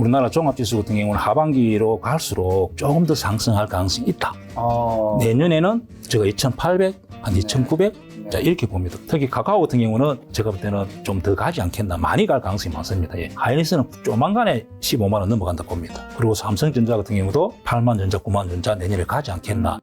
우리나라 종합지수 같은 경우는 하반기로 갈수록 조금 더 상승할 가능성이 있다. 내년에는 제가 2,800, 한 2,900 자, 이렇게 봅니다. 특히 카카오 같은 경우는 제가 볼 때는 좀 더 가지 않겠나. 많이 갈 가능성이 많습니다. 예. 하이닉스는 조만간에 15만 원 넘어간다 봅니다. 그리고 삼성전자 같은 경우도 8만 전자, 9만 전자 내년에 가지 않겠나.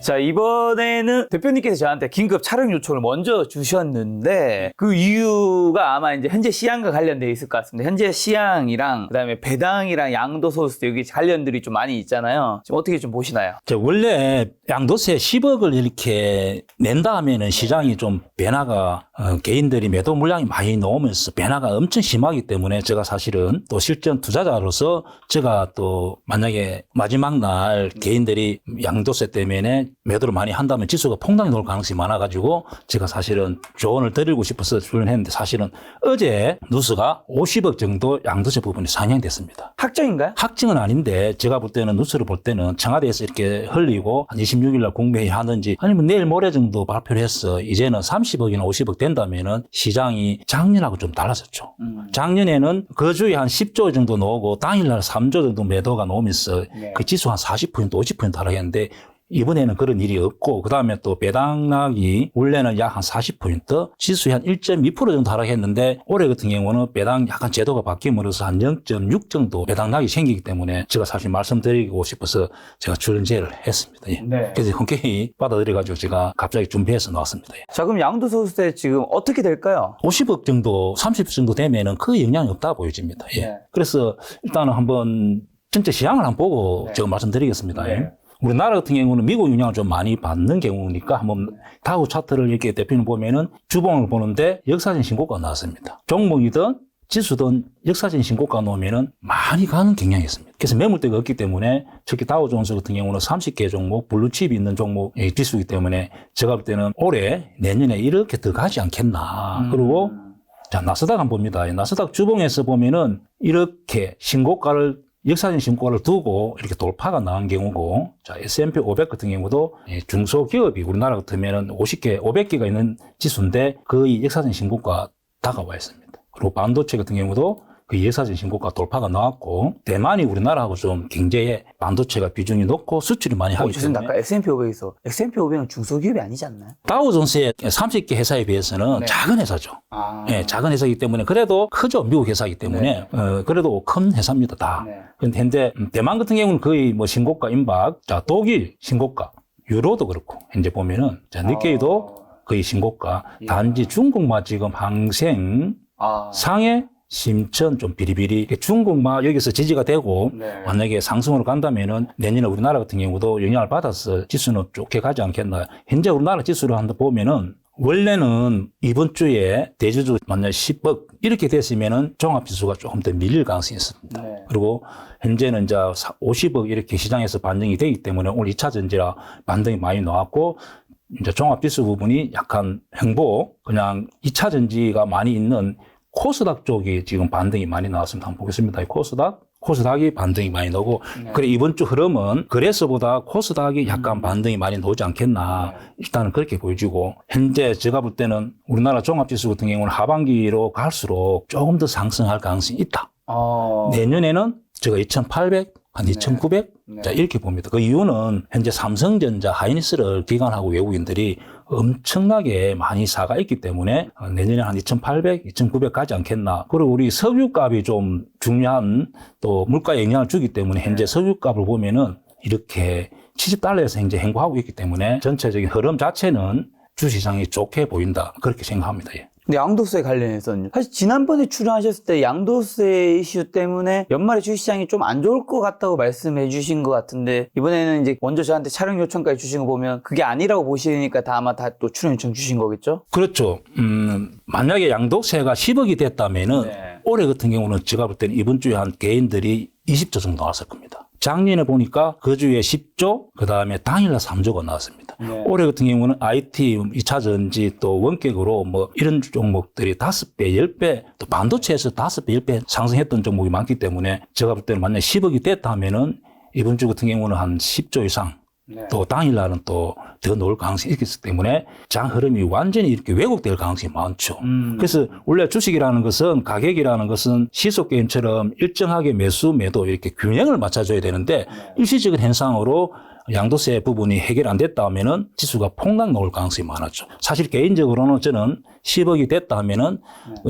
자, 이번에는 대표님께서 저한테 긴급 촬영 요청을 먼저 주셨는데 그 이유가 아마 이제 현재 시향과 관련되어 있을 것 같습니다. 현재 시향이랑 그다음에 배당이랑 양도소득세 여기 관련들이 좀 많이 있잖아요. 지금 어떻게 좀 보시나요? 원래 양도세 10억을 이렇게 낸다 하면은 시장이 좀 변화가 개인들이 매도 물량이 많이 나오면서 변화가 엄청 심하기 때문에 제가 사실은 또 실전 투자자로서 제가 또 만약에 마지막 날 개인들이 양도세 때문에 매도를 많이 한다면 지수가 폭락이 나올 가능성이 많아가지고 제가 사실은 조언을 드리고 싶어서 출연했는데 사실은 어제 뉴스가 50억 정도 양도세 부분이 상향됐습니다. 확정인가요? 확정은 아닌데 제가 볼 때는 뉴스를 볼 때는 청와대에서 이렇게 흘리고 한 26일 날 공매회 하든지 아니면 내일 모레 정도 발표를 해서 이제는 30억이나 50억 된다면은 시장이 작년하고 좀 달라졌죠. 작년에는 그 주에 한 10조 정도 나오고 당일날 3조 정도 매도가 나오면서 그 지수 한 40% 50% 하락했는데 이번에는 그런 일이 없고 그다음에 또 배당락이 원래는 약 한 40% 지수에 한 1.2% 정도 하락했는데 올해 같은 경우는 배당 약간 제도가 바뀜으로써 한 0.6 정도 배당락이 생기기 때문에 제가 사실 말씀드리고 싶어서 제가 출연제를 했습니다. 예. 네. 그래서 흔쾌히 받아들여가지고 제가 갑자기 준비해서 나왔습니다. 예. 자, 그럼 양도소득세 지금 어떻게 될까요? 50억 정도 30억 정도 되면은 그 영향이 없다 보여집니다. 예. 네. 그래서 일단은 한번 전체 시장을 한번 보고 제가 말씀드리겠습니다. 예. 우리나라 같은 경우는 미국 영향을 좀 많이 받는 경우니까 한번 다우 차트를 이렇게 대표님 보면은 주봉을 보는데 역사적인 신고가가 나왔습니다. 종목이든 지수든 역사적인 신고가 놓으면은 많이 가는 경향이 있습니다. 그래서 매물대가 없기 때문에 특히 다우존스 같은 경우는 30개 종목, 블루칩이 있는 종목의 지수이기 때문에 제가 볼 때는 올해 내년에 이렇게 더 가지 않겠나. 그리고 자, 나스닥 한번 봅니다. 나스닥 주봉에서 보면은 이렇게 신고가를 역사적인 신고가를 두고 이렇게 돌파가 나온 경우고, 자, S&P 500 같은 경우도 중소기업이 우리나라 같으면은 50개, 500개가 있는 지수인데 거의 역사적인 신고가 다가와 있습니다. 그리고 반도체 같은 경우도 그 역사적인 신고가 돌파가 나왔고, 대만이 우리나라하고 좀 경제에 반도체가 비중이 높고 수출이 많이 하기 때문에. 아까 S&P 500에서 S&P 500은 중소기업이 아니지 않나요? 다우존스의 30개 회사에 비해서는 작은 회사죠. 예, 작은 회사이기 때문에 그래도 크죠. 미국 회사이기 때문에. 그래도 큰 회사입니다, 다. 그런데 현재 대만 같은 경우는 거의 뭐 신고가 임박. 자, 독일 신고가, 유로도 그렇고 현재 보면은 자, 니케이도 거의 신고가. 단지 중국만 지금 항생, 상해, 심천 좀 비리비리 중국만 여기서 지지가 되고 만약에 상승으로 간다면은 내년에 우리나라 같은 경우도 영향을 받아서 지수는 좋게 가지 않겠나. 현재 우리나라 지수를 한번 보면은 원래는 이번 주에 대주주 만약 10억 이렇게 됐으면은 종합지수가 조금 더 밀릴 가능성이 있습니다. 그리고 현재는 이제 50억 이렇게 시장에서 반영이 되기 때문에 오늘 2차 전지라 반등이 많이 나왔고 이제 종합지수 부분이 약간 횡보 그냥 2차 전지가 많이 있는 코스닥 쪽이 지금 반등이 많이 나왔습니다. 한번 보겠습니다. 코스닥이 반등이 많이 나오고, 그래, 이번 주 흐름은 그래서보다 코스닥이 약간 반등이 많이 나오지 않겠나. 일단은 그렇게 보여지고, 현재 제가 볼 때는 우리나라 종합지수 같은 경우는 하반기로 갈수록 조금 더 상승할 가능성이 있다. 내년에는 제가 2,800, 한 2,900? 자, 이렇게 봅니다. 그 이유는 현재 삼성전자, 하이닉스를 기관하고 외국인들이 엄청나게 많이 사가 있기 때문에 내년에 한 2,800, 2,900 가지 않겠나. 그리고 우리 석유값이 좀 중요한 또 물가에 영향을 주기 때문에 현재 석유값을 보면은 이렇게 70달러에서 현재 행보하고 있기 때문에 전체적인 흐름 자체는 주시장이 좋게 보인다. 그렇게 생각합니다. 예. 근데 양도세 관련해서는 사실 지난번에 출연하셨을 때 양도세 이슈 때문에 연말에 주식시장이 좀 안 좋을 것 같다고 말씀해 주신 것 같은데 이번에는 이제 먼저 저한테 촬영 요청까지 주신 거 보면 그게 아니라고 보시니까 아마 다 또 출연 요청 주신 거겠죠? 그렇죠. 만약에 양도세가 10억이 됐다면은 올해 같은 경우는 제가 볼 때는 이번 주에 한 개인들이 20조 정도 나왔을 겁니다. 작년에 보니까 그 주에 10조, 그 다음에 당일날 3조가 나왔습니다. 올해 같은 경우는 IT, 2차 전지 또 원격으로 뭐 이런 종목들이 5배, 10배, 또 반도체에서 5배, 10배 상승했던 종목이 많기 때문에 제가 볼 때는 만약에 10억이 됐다 하면은 이번 주 같은 경우는 한 10조 이상 또 당일날은 또 더 놓을 가능성이 있기 때문에 장 흐름이 완전히 이렇게 왜곡될 가능성이 많죠. 그래서 원래 주식이라는 것은 가격이라는 것은 시속 게임처럼 일정하게 매수 매도 이렇게 균형을 맞춰줘야 되는데 일시적인 현상으로 양도세 부분이 해결 안 됐다 하면은 지수가 폭락 나올 가능성이 많았죠. 사실 개인적으로는 저는 10억이 됐다 하면은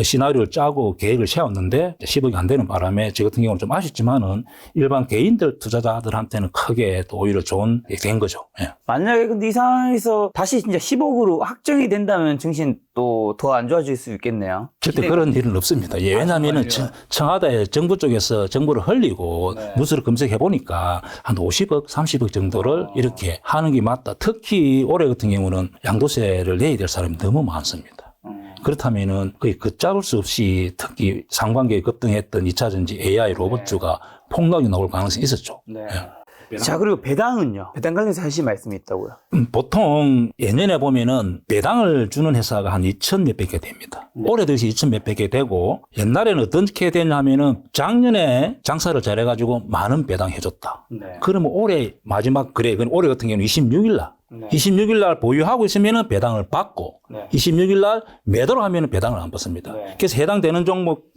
시나리오를 짜고 계획을 세웠는데 10억이 안 되는 바람에 저 같은 경우는 좀 아쉽지만은 일반 개인들 투자자들한테는 크게 또 오히려 좋은 게 된 거죠. 예. 만약에 근데 이 상황에서 다시 진짜 10억으로 확정이 된다면 증시 또 더 안 좋아질 수 있겠네요. 절대 그런 일은 없습니다. 예, 왜냐하면은 청와대 정부 쪽에서 정보를 흘리고 뉴스를 검색해 보니까 한 50억, 30억 정도를 이렇게 하는 게 맞다. 특히 올해 같은 경우는 양도세를 내야 될 사람이 너무 많습니다. 그렇다면은 거의 걷잡을 수 없이 특히 상반기에 급등했던 2차전지 AI 로봇주가 폭락이 나올 가능성이 있었죠. 예. 자, 그리고 배당은요? 배당 관련해서 하실 말씀이 있다고요? 보통 예년에 보면은 배당을 주는 회사가 한 2천 몇백 개 됩니다. 올해 들어서 2천 몇백 개 되고 옛날에는 어떻게 되냐면은 작년에 장사를 잘해가지고 많은 배당 해줬다. 그러면 올해 마지막 올해 같은 경우는 26일 날 26일 날 보유하고 있으면은 배당을 받고 26일 날 매도를 하면은 배당을 안 받습니다. 그래서 해당되는 종목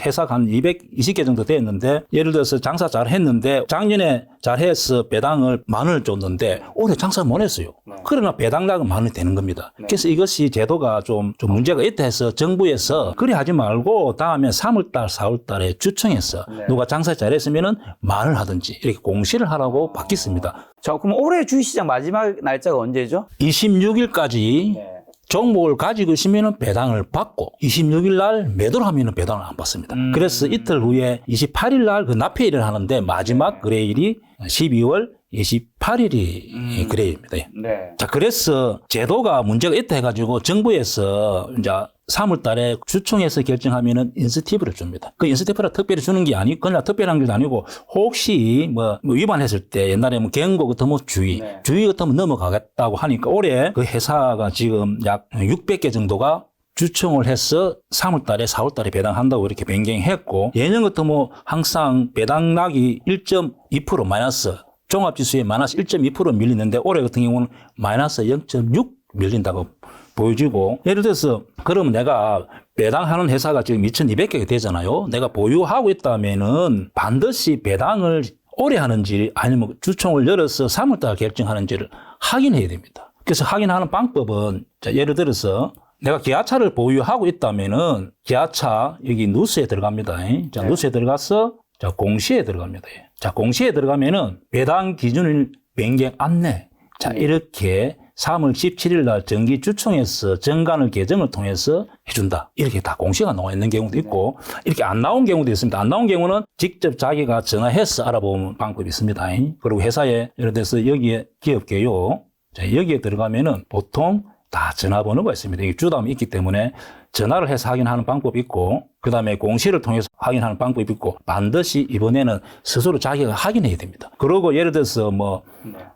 회사가 한 220개 정도 됐는데 예를 들어서 장사 잘 했는데 작년에 잘해서 배당을 10,000원을 줬는데 올해 장사 못 했어요. 그러나 배당락은 10,000원이 되는 겁니다. 그래서 이것이 제도가 좀 문제가 있다 해서 정부에서 그래 하지 말고 다음에 3월달, 4월달에 주청해서 누가 장사 잘했으면은 10,000원 하든지 이렇게 공시를 하라고 바뀌었습니다. 자, 그럼 올해 주식시장 마지막 날짜가 언제죠? 26일까지 종목을 가지고 있으면 배당을 받고 26일 날 매도를 하면 배당을 안 받습니다. 그래서 이틀 후에 28일 날 그 납회일을 하는데 마지막 거래일이 12월 28일이 거래일입니다. 자, 그래서 제도가 문제가 있다 해가지고 정부에서 이제 3월 달에 주총에서 결정하면은 인센티브를 줍니다. 그 인센티브를 특별히 주는 게 아니고, 그냥 특별한 게 아니고, 혹시 뭐 위반했을 때 옛날에 뭐 경고 같은 뭐 주의 같으면 넘어가겠다고 하니까 올해 그 회사가 지금 약 600개 정도가 주총을 해서 3월 달에 4월 달에 배당한다고 이렇게 변경했고, 예년 같으면 항상 배당락이 1.2% 마이너스, 종합지수에 마이너스 1.2% 밀리는데 올해 같은 경우는 마이너스 0.6 밀린다고 보여지고, 예를 들어서 그러면 내가 배당하는 회사가 지금 2,200개가 되잖아요. 내가 보유하고 있다면은 반드시 배당을 올해 하는지 아니면 주총을 열어서 3월 달 결정하는지를 확인해야 됩니다. 그래서 확인하는 방법은 예를 들어서 내가 기아차를 보유하고 있다면은 기아차 여기 누수에 들어갑니다. 자, 누수에 들어가서 자, 공시에 들어갑니다. 자, 공시에 들어가면은 배당 기준일 변경 안내. 자, 이렇게 3월 17일 날 정기주총에서 정관을 개정을 통해서 해준다. 이렇게 다 공시가 나와 있는 경우도 있고, 이렇게 안 나온 경우도 있습니다. 안 나온 경우는 직접 자기가 전화해서 알아보는 방법이 있습니다. 그리고 회사에, 예를 들어서 여기에 기업계요. 자, 여기에 들어가면은 보통 다 전화번호가 있습니다. 이게 주담이 있기 때문에 전화를 해서 확인하는 방법이 있고, 그 다음에 공시를 통해서 확인하는 방법이 있고, 반드시 이번에는 스스로 자기가 확인해야 됩니다. 그리고 예를 들어서 뭐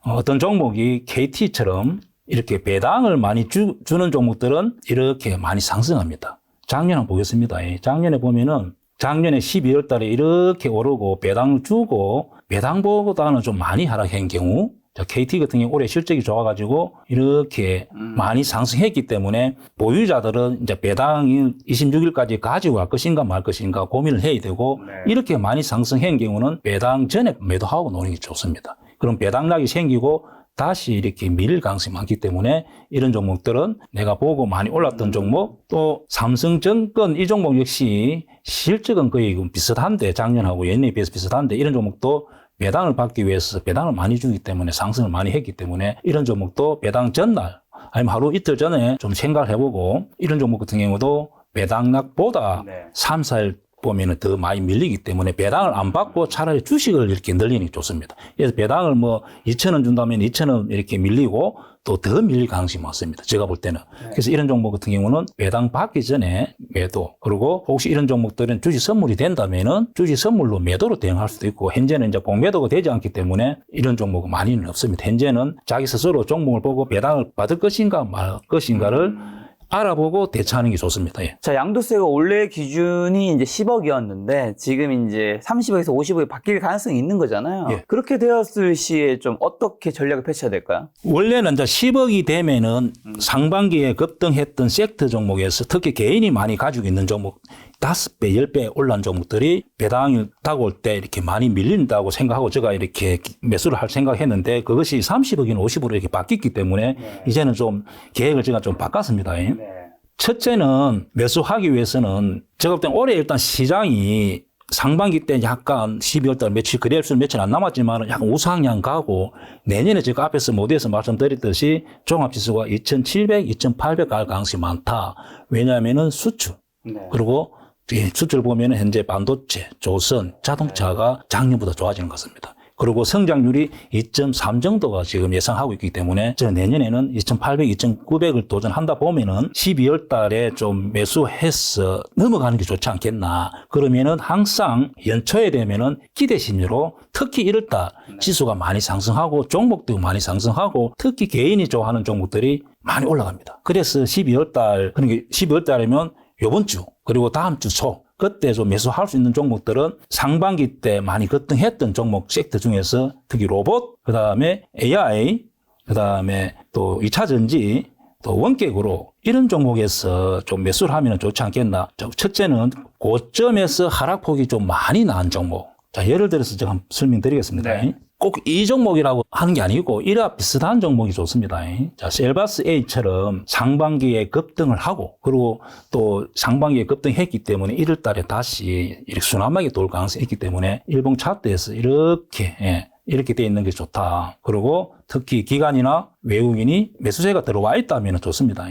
어떤 종목이 KT처럼 이렇게 배당을 많이 주는 종목들은 이렇게 많이 상승합니다. 작년 한번 보겠습니다. 작년에 보면은 작년에 12월 달에 이렇게 오르고 배당 주고 배당보다는 좀 많이 하락한 경우, KT 같은 경우 올해 실적이 좋아가지고 이렇게 많이 상승했기 때문에 보유자들은 이제 배당이 26일까지 가지고 갈 것인가 말 것인가 고민을 해야 되고, 이렇게 많이 상승한 경우는 배당 전에 매도하고 노는 게 좋습니다. 그럼 배당락이 생기고 다시 이렇게 밀릴 가능성이 많기 때문에 이런 종목들은 내가 보고 많이 올랐던 종목, 또 삼성증권 이 종목 역시 실적은 거의 비슷한데 작년하고 예년에 비해서 비슷한데 이런 종목도 배당을 받기 위해서 배당을 많이 주기 때문에 상승을 많이 했기 때문에 이런 종목도 배당 전날 아니면 하루 이틀 전에 좀 생각을 해보고, 이런 종목 같은 경우도 배당락보다 3, 4일 보면은 더 많이 밀리기 때문에 배당을 안 받고 차라리 주식을 이렇게 늘리는 게 좋습니다. 그래서 배당을 뭐 2,000원 준다면 2,000원 이렇게 밀리고 또 더 밀릴 가능성이 많습니다. 제가 볼 때는. 그래서 이런 종목 같은 경우는 배당 받기 전에 매도, 그리고 혹시 이런 종목들은 주식 선물이 된다면은 주식 선물로 매도로 대응할 수도 있고, 현재는 이제 공매도가 되지 않기 때문에 이런 종목은 많이는 없습니다. 현재는 자기 스스로 종목을 보고 배당을 받을 것인가 말 것인가를 알아보고 대처하는 게 좋습니다. 예. 자, 양도세가 원래 기준이 이제 10억이었는데 지금 이제 30억에서 50억이 바뀔 가능성이 있는 거잖아요. 예. 그렇게 되었을 시에 좀 어떻게 전략을 펼쳐야 될까요? 원래는 이제 10억이 되면은 상반기에 급등했던 섹터 종목에서 특히 개인이 많이 가지고 있는 종목 5배, 10배 올라온 종목들이 배당이 다가올 때 이렇게 많이 밀린다고 생각하고 제가 이렇게 매수를 할 생각했는데 그것이 30억이나 50으로 이렇게 바뀌었기 때문에 이제는 좀 계획을 제가 좀 바꿨습니다. 첫째는 매수하기 위해서는 제가 볼 땐 올해 일단 시장이 상반기 때 약간 12월 달 며칠 거래일수 며칠 안 남았지만 약간 우상향 가고 내년에 제가 앞에서 모두에서 말씀드렸듯이 종합지수가 2,700, 2,800 갈 가능성이 많다. 왜냐하면은 수출 그리고 수출 보면 현재 반도체, 조선, 자동차가 작년보다 좋아지는 것 같습니다. 그리고 성장률이 2.3 정도가 지금 예상하고 있기 때문에 저는 내년에는 2,800, 2,900을 도전한다 보면은 12월 달에 좀 매수해서 넘어가는 게 좋지 않겠나. 그러면은 항상 연초에 되면은 기대 심리로 특히 1월 달 지수가 많이 상승하고 종목도 많이 상승하고 특히 개인이 좋아하는 종목들이 많이 올라갑니다. 그래서 12월 달, 그러니까 12월 달이면 요번 주 그리고 다음 주 초 그때 좀 매수할 수 있는 종목들은 상반기 때 많이 급등했던 종목 섹터 중에서 특히 로봇, 그 다음에 AI, 그 다음에 또 2차 전지, 또 원격으로 이런 종목에서 좀 매수를 하면 좋지 않겠나. 첫째는 고점에서 하락폭이 좀 많이 나은 종목. 자, 예를 들어서 제가 한번 설명드리겠습니다. 네. 꼭 이 종목이라고 하는 게 아니고 이와 비슷한 종목이 좋습니다. 자, 셀바스 A처럼 상반기에 급등을 하고 그리고 또 상반기에 급등했기 때문에 1월 달에 다시 이렇게 순환막이 돌 가능성이 있기 때문에 일봉 차트에서 이렇게 돼 있는 게 좋다. 그리고 특히 기관이나 외국인이 매수세가 들어와 있다면 좋습니다.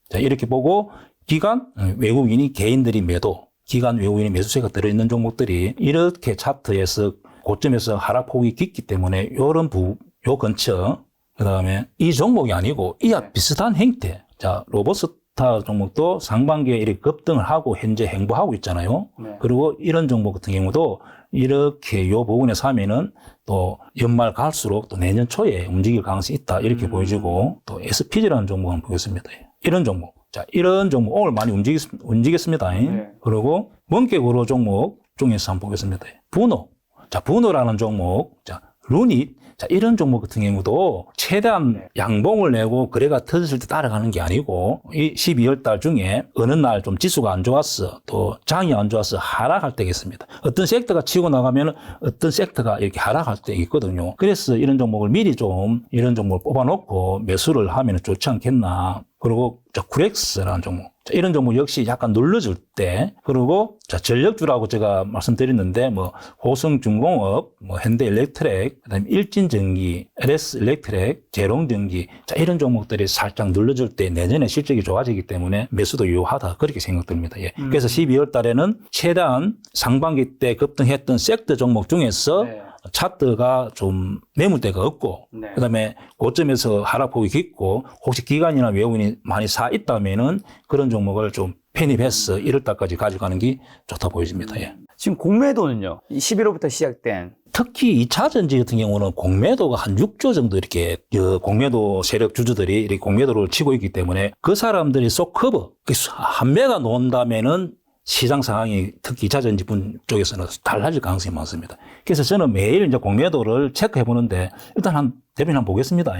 자, 이렇게 보고 기관, 외국인이 개인들이 매도, 기관, 외국인이 매수세가 들어있는 종목들이 이렇게 차트에서 고점에서 하락폭이 깊기 때문에 요 근처, 그 다음에 이 종목이 아니고 이와 비슷한 형태. 자, 로봇스타 종목도 상반기에 이렇게 급등을 하고 현재 행보하고 있잖아요. 그리고 이런 종목 같은 경우도 이렇게 요 부분에서 하면은 또 연말 갈수록 또 내년 초에 움직일 가능성이 있다. 이렇게 보여지고 또 SPG라는 종목을 보겠습니다. 이런 종목. 자, 이런 종목 오늘 많이 움직였습니다. 그리고 원격으로 종목 중에서 한번 보겠습니다. 분호. 자, 분호라는 종목, 자, 루닛, 자, 이런 종목 같은 경우도 최대한 양봉을 내고 거래가 터졌을 때 따라가는 게 아니고 이 12월 달 중에 어느 날 좀 지수가 안 좋았어, 또 장이 안 좋았어 하락할 때가 있습니다. 어떤 섹터가 치고 나가면 어떤 섹터가 이렇게 하락할 때 있거든요. 그래서 이런 종목을 미리 좀 이런 종목을 뽑아놓고 매수를 하면 좋지 않겠나. 그리고 자, 구렉스라는 종목. 자, 이런 종목 역시 약간 눌러줄 때, 그리고 자, 전력주라고 제가 말씀드렸는데, 뭐, 호성중공업, 뭐, 현대일렉트렉, 그 다음에 일진전기, LS일렉트렉, 제롱전기, 자, 이런 종목들이 살짝 눌러줄 때 내년에 실적이 좋아지기 때문에 매수도 유효하다. 그렇게 생각됩니다. 예. 그래서 12월 달에는 최대한 상반기 때 급등했던 섹터 종목 중에서 차트가 좀 매물대가 없고 그다음에 고점에서 하락폭이 깊고 혹시 기관이나 외국인이 많이 사 있다면은 그런 종목을 좀 편입해서 1월 달까지 가져가는 게 좋다 보여집니다. 예. 지금 공매도는요? 11월부터 시작된 특히 2차 전지 같은 경우는 공매도가 한 6조 정도 이렇게 공매도 세력 주주들이 이렇게 공매도를 치고 있기 때문에 그 사람들이 쏙 커버 한 매가 놓는다면은 시장 상황이 특히 2차 전지분 쪽에서는 달라질 가능성이 많습니다. 그래서 저는 매일 이제 공매도를 체크해 보는데 일단 대표님 한번 보겠습니다.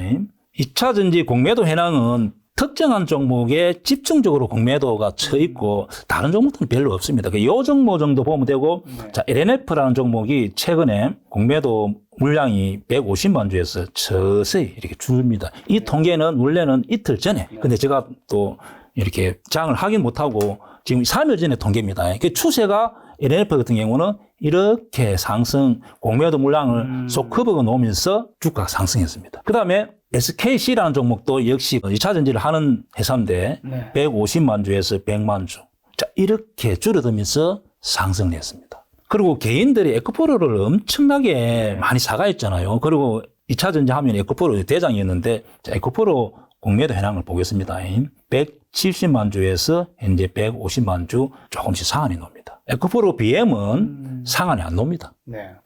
2차 전지 공매도 현황은 특정한 종목에 집중적으로 공매도가 쳐 있고 다른 종목들은 별로 없습니다. 이 종목 정도 보면 되고 자, LNF라는 종목이 최근에 공매도 물량이 150만 주에서 서서히 이렇게 줄입니다. 이 통계는 원래는 이틀 전에 근데 제가 또 이렇게 장을 확인 못하고 지금 3일 전에 통계입니다. 그 추세가 LNF 같은 경우는 이렇게 상승, 공매도 물량을 쏙 커버가 놓으면서 주가가 상승했습니다. 그 다음에 SKC라는 종목도 역시 2차 전지를 하는 회사인데 150만 주에서 100만 주. 자, 이렇게 줄어들면서 상승을 했습니다. 그리고 개인들이 에코프로를 엄청나게 많이 사가 있잖아요. 그리고 2차 전지 하면 에코프로 대장이었는데 자, 에코프로 공매도 현황을 보겠습니다. 170만 주에서 현재 150만 주 조금씩 상한이 놉니다. 에코프로 BM은 상한이 안 놉니다.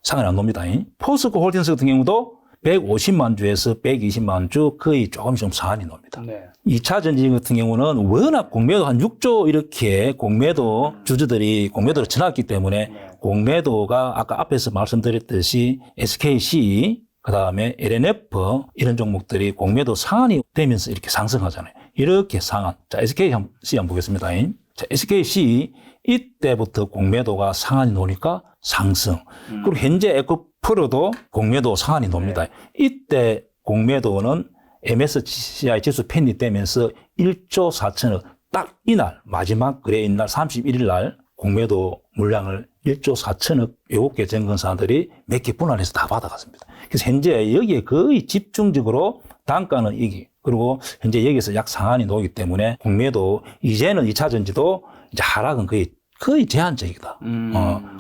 상한이 안 놉니다. 포스코 홀딩스 같은 경우도 150만 주에서 120만 주 거의 조금씩 좀 상한이 놉니다. 네. 2차 전지 같은 경우는 워낙 공매도 한 6조 이렇게 공매도 주주들이 공매도를 쳐놨기 때문에 공매도가 아까 앞에서 말씀드렸듯이 SKC 그다음에 LNF 이런 종목들이 공매도 상한이 되면서 이렇게 상승하잖아요. 이렇게 상한. 자, SKC 한번 보겠습니다. 자, SKC 이때부터 공매도가 상한이 놓으니까 상승. 그리고 현재 에코프로도 공매도 상한이 놉니다. 이때 공매도는 MSCI 지수 편입되면서 1조 4천억 딱 이날 마지막 거래인 날 31일 날 공매도 물량을 1조 4천억 7개 증권사들이 몇 개 분할해서 다 받아갔습니다. 그래서 현재 여기에 거의 집중적으로 단가는 이기 그리고 현재 여기서 약 상한이 나오기 때문에 공매도 이제는 2차 전지도 이제 하락은 거의 제한적이다.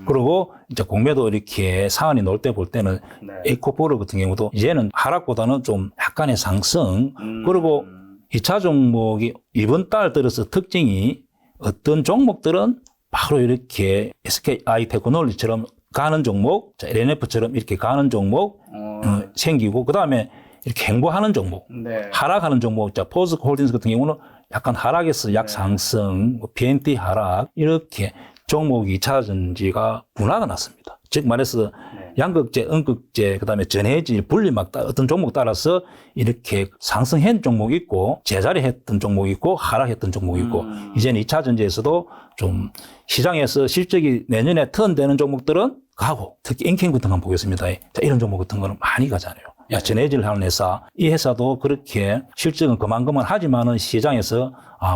그리고 이제 공매도 이렇게 상한이 나올 때 볼 때는 에코프로 같은 경우도 이제는 하락보다는 좀 약간의 상승. 그리고 2차 종목이 이번 달 들어서 특징이 어떤 종목들은 바로 이렇게 SKI 테크놀로지처럼 가는 종목, LNF처럼 이렇게 가는 종목 생기고 그다음에 이렇게 행보하는 종목, 하락하는 종목, 포스코 홀딩스 같은 경우는 약간 하락에서 약 상승, BNT 하락 이렇게 종목이 2차 전지가 분화가 났습니다. 즉 말해서 양극재, 음극재, 그다음에 전해질, 분리막 어떤 종목 따라서 이렇게 상승한 종목이 있고 제자리했던 종목이 있고 하락했던 종목이 있고 이제는 2차 전지에서도 좀 시장에서 실적이 내년에 턴되는 종목들은 가고 특히 인킹 같은 거 한번 보겠습니다. 자, 이런 종목 같은 거는 많이 가잖아요. 야, 전해질 하는 회사, 이 회사도 그렇게 실적은 그만큼은 하지만은 시장에서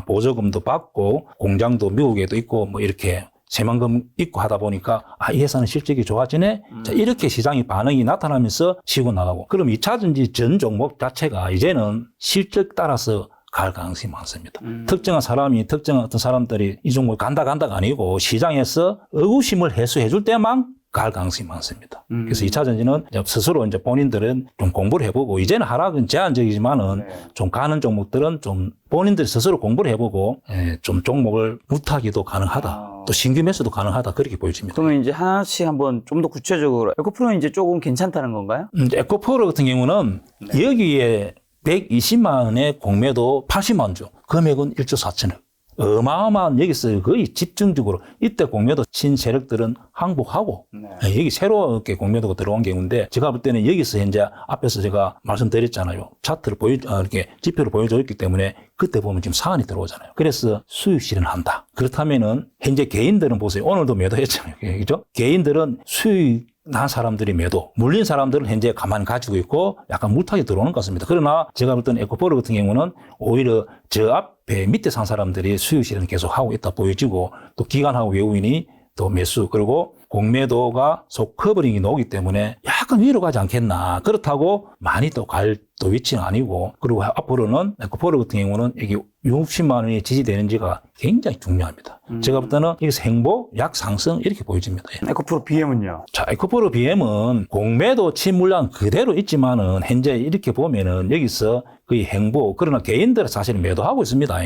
보조금도 받고 공장도 미국에도 있고 뭐 이렇게 세만금 있고 하다 보니까 이 회사는 실적이 좋아지네. 자, 이렇게 시장의 반응이 나타나면서 치고 나가고 그럼 2차 전지 전 종목 자체가 이제는 실적 따라서 갈 가능성이 많습니다. 특정한 사람이 특정한 어떤 사람들이 이 종목 간다가 아니고 시장에서 의구심을 해소해 줄 때만 갈 가능성이 많습니다. 그래서 2차 전지는 스스로 이제 본인들은 좀 공부를 해보고 이제는 하락은 제한적이지만은 좀 가는 종목들은 좀 본인들이 스스로 공부를 해보고 좀 종목을 무타기도 가능하다. 또 신규 매수도 가능하다. 그렇게 보여집니다. 그러면 이제 하나씩 한번 좀 더 구체적으로 에코프로는 이제 조금 괜찮다는 건가요? 에코프로 같은 경우는 여기에 120만 원의 공매도 80만 주, 금액은 1조 4천억. 어마어마한 여기서 거의 집중적으로 이때 공매도 친 세력들은 항복하고 여기 새롭게 공매도가 들어온 경우인데 제가 볼 때는 여기서 현재 앞에서 제가 말씀드렸잖아요. 차트를 이렇게 지표를 보여줬기 때문에 그때 보면 지금 상한이 들어오잖아요. 그래서 수익 실현한다. 그렇다면은 현재 개인들은 보세요. 오늘도 매도했잖아요. 그죠? 개인들은 수익 난 사람들이 매도, 물린 사람들은 현재 가만히 가지고 있고 약간 물타기 들어오는 것 같습니다. 그러나 제가 볼 때는 에코프로 같은 경우는 오히려 저 앞에 밑에 산 사람들이 수익 실현 계속 하고 있다 보여지고 또 기관하고 외국인이 또 매수 그리고 공매도가 속 커버링이 나오기 때문에 약간 위로 가지 않겠나. 그렇다고 많이 또 갈 또 위치는 아니고 그리고 앞으로는 에코프로 같은 경우는 여기 60만 원이 지지되는지가 굉장히 중요합니다. 제가 볼 때는 여기서 행보, 약 상승 이렇게 보여집니다. 에코프로 BM은요? 자, 에코프로 BM은 공매도 친 물량 그대로 있지만은 현재 이렇게 보면은 여기서 거의 행보, 그러나 개인들은 사실 매도하고 있습니다.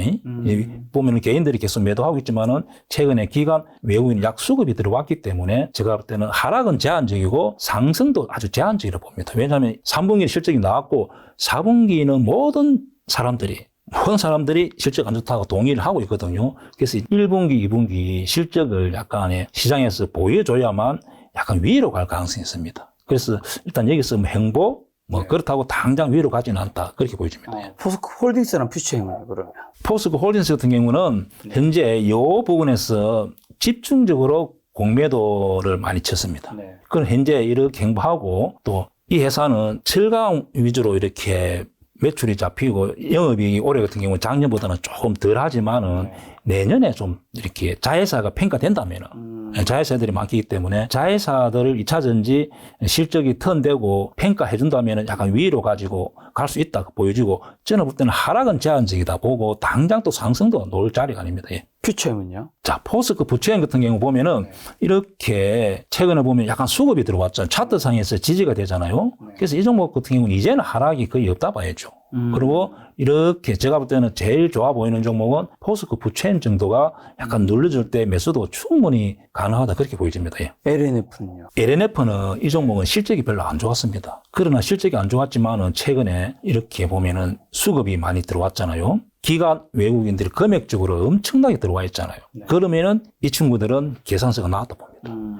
보면은 개인들이 계속 매도하고 있지만은 최근에 기관 외국인 약 수급이 들어왔기 때문에 제가 볼 때는 하락은 제한적이고 상승도 아주 제한적이라고 봅니다. 왜냐하면 3분기 실적이 나왔고 4분기는 모든 사람들이 실적 안 좋다고 동의를 하고 있거든요. 그래서 1분기, 2분기 실적을 약간의 시장에서 보여줘야만 약간 위로 갈 가능성이 있습니다. 그래서 일단 여기서 행보, 그렇다고 당장 위로 가지는 않다. 그렇게 보여집니다. 포스코 홀딩스는 퓨처행위예요, 그러면? 포스코 홀딩스 같은 경우는 현재 이 부분에서 집중적으로 공매도를 많이 쳤습니다. 그럼 현재 이렇게 행보하고 또 이 회사는 철강 위주로 이렇게 매출이 잡히고 영업이익이 올해 같은 경우는 작년보다는 조금 덜 하지만은 내년에 좀 이렇게 자회사가 평가된다면은 자회사들이 많기 때문에 자회사들을 2차 전지 실적이 턴되고 평가해준다면은 약간 위로 가지고 갈 수 있다 보여지고 저는 볼 때는 하락은 제한적이다 보고 당장 또 상승도 놓을 자리가 아닙니다. 퓨처엠은요? 자, 포스코 부채형 같은 경우 보면은 이렇게 최근에 보면 약간 수급이 들어왔잖아요. 차트상에서 지지가 되잖아요. 그래서 이 종목 같은 경우는 이제는 하락이 거의 없다 봐야죠. 그리고 이렇게 제가 볼 때는 제일 좋아 보이는 종목은 포스코 부채형 정도가 약간 눌러줄 때 매수도 충분히 가능하다 그렇게 보여집니다. 예. LNF는요? LNF는 이 종목은 실적이 별로 안 좋았습니다. 그러나 실적이 안 좋았지만은 최근에 이렇게 보면은 수급이 많이 들어왔잖아요. 기관 외국인들이 금액적으로 엄청나게 들어와 있잖아요. 그러면은 이 친구들은 계산서가 나왔다 봅니다.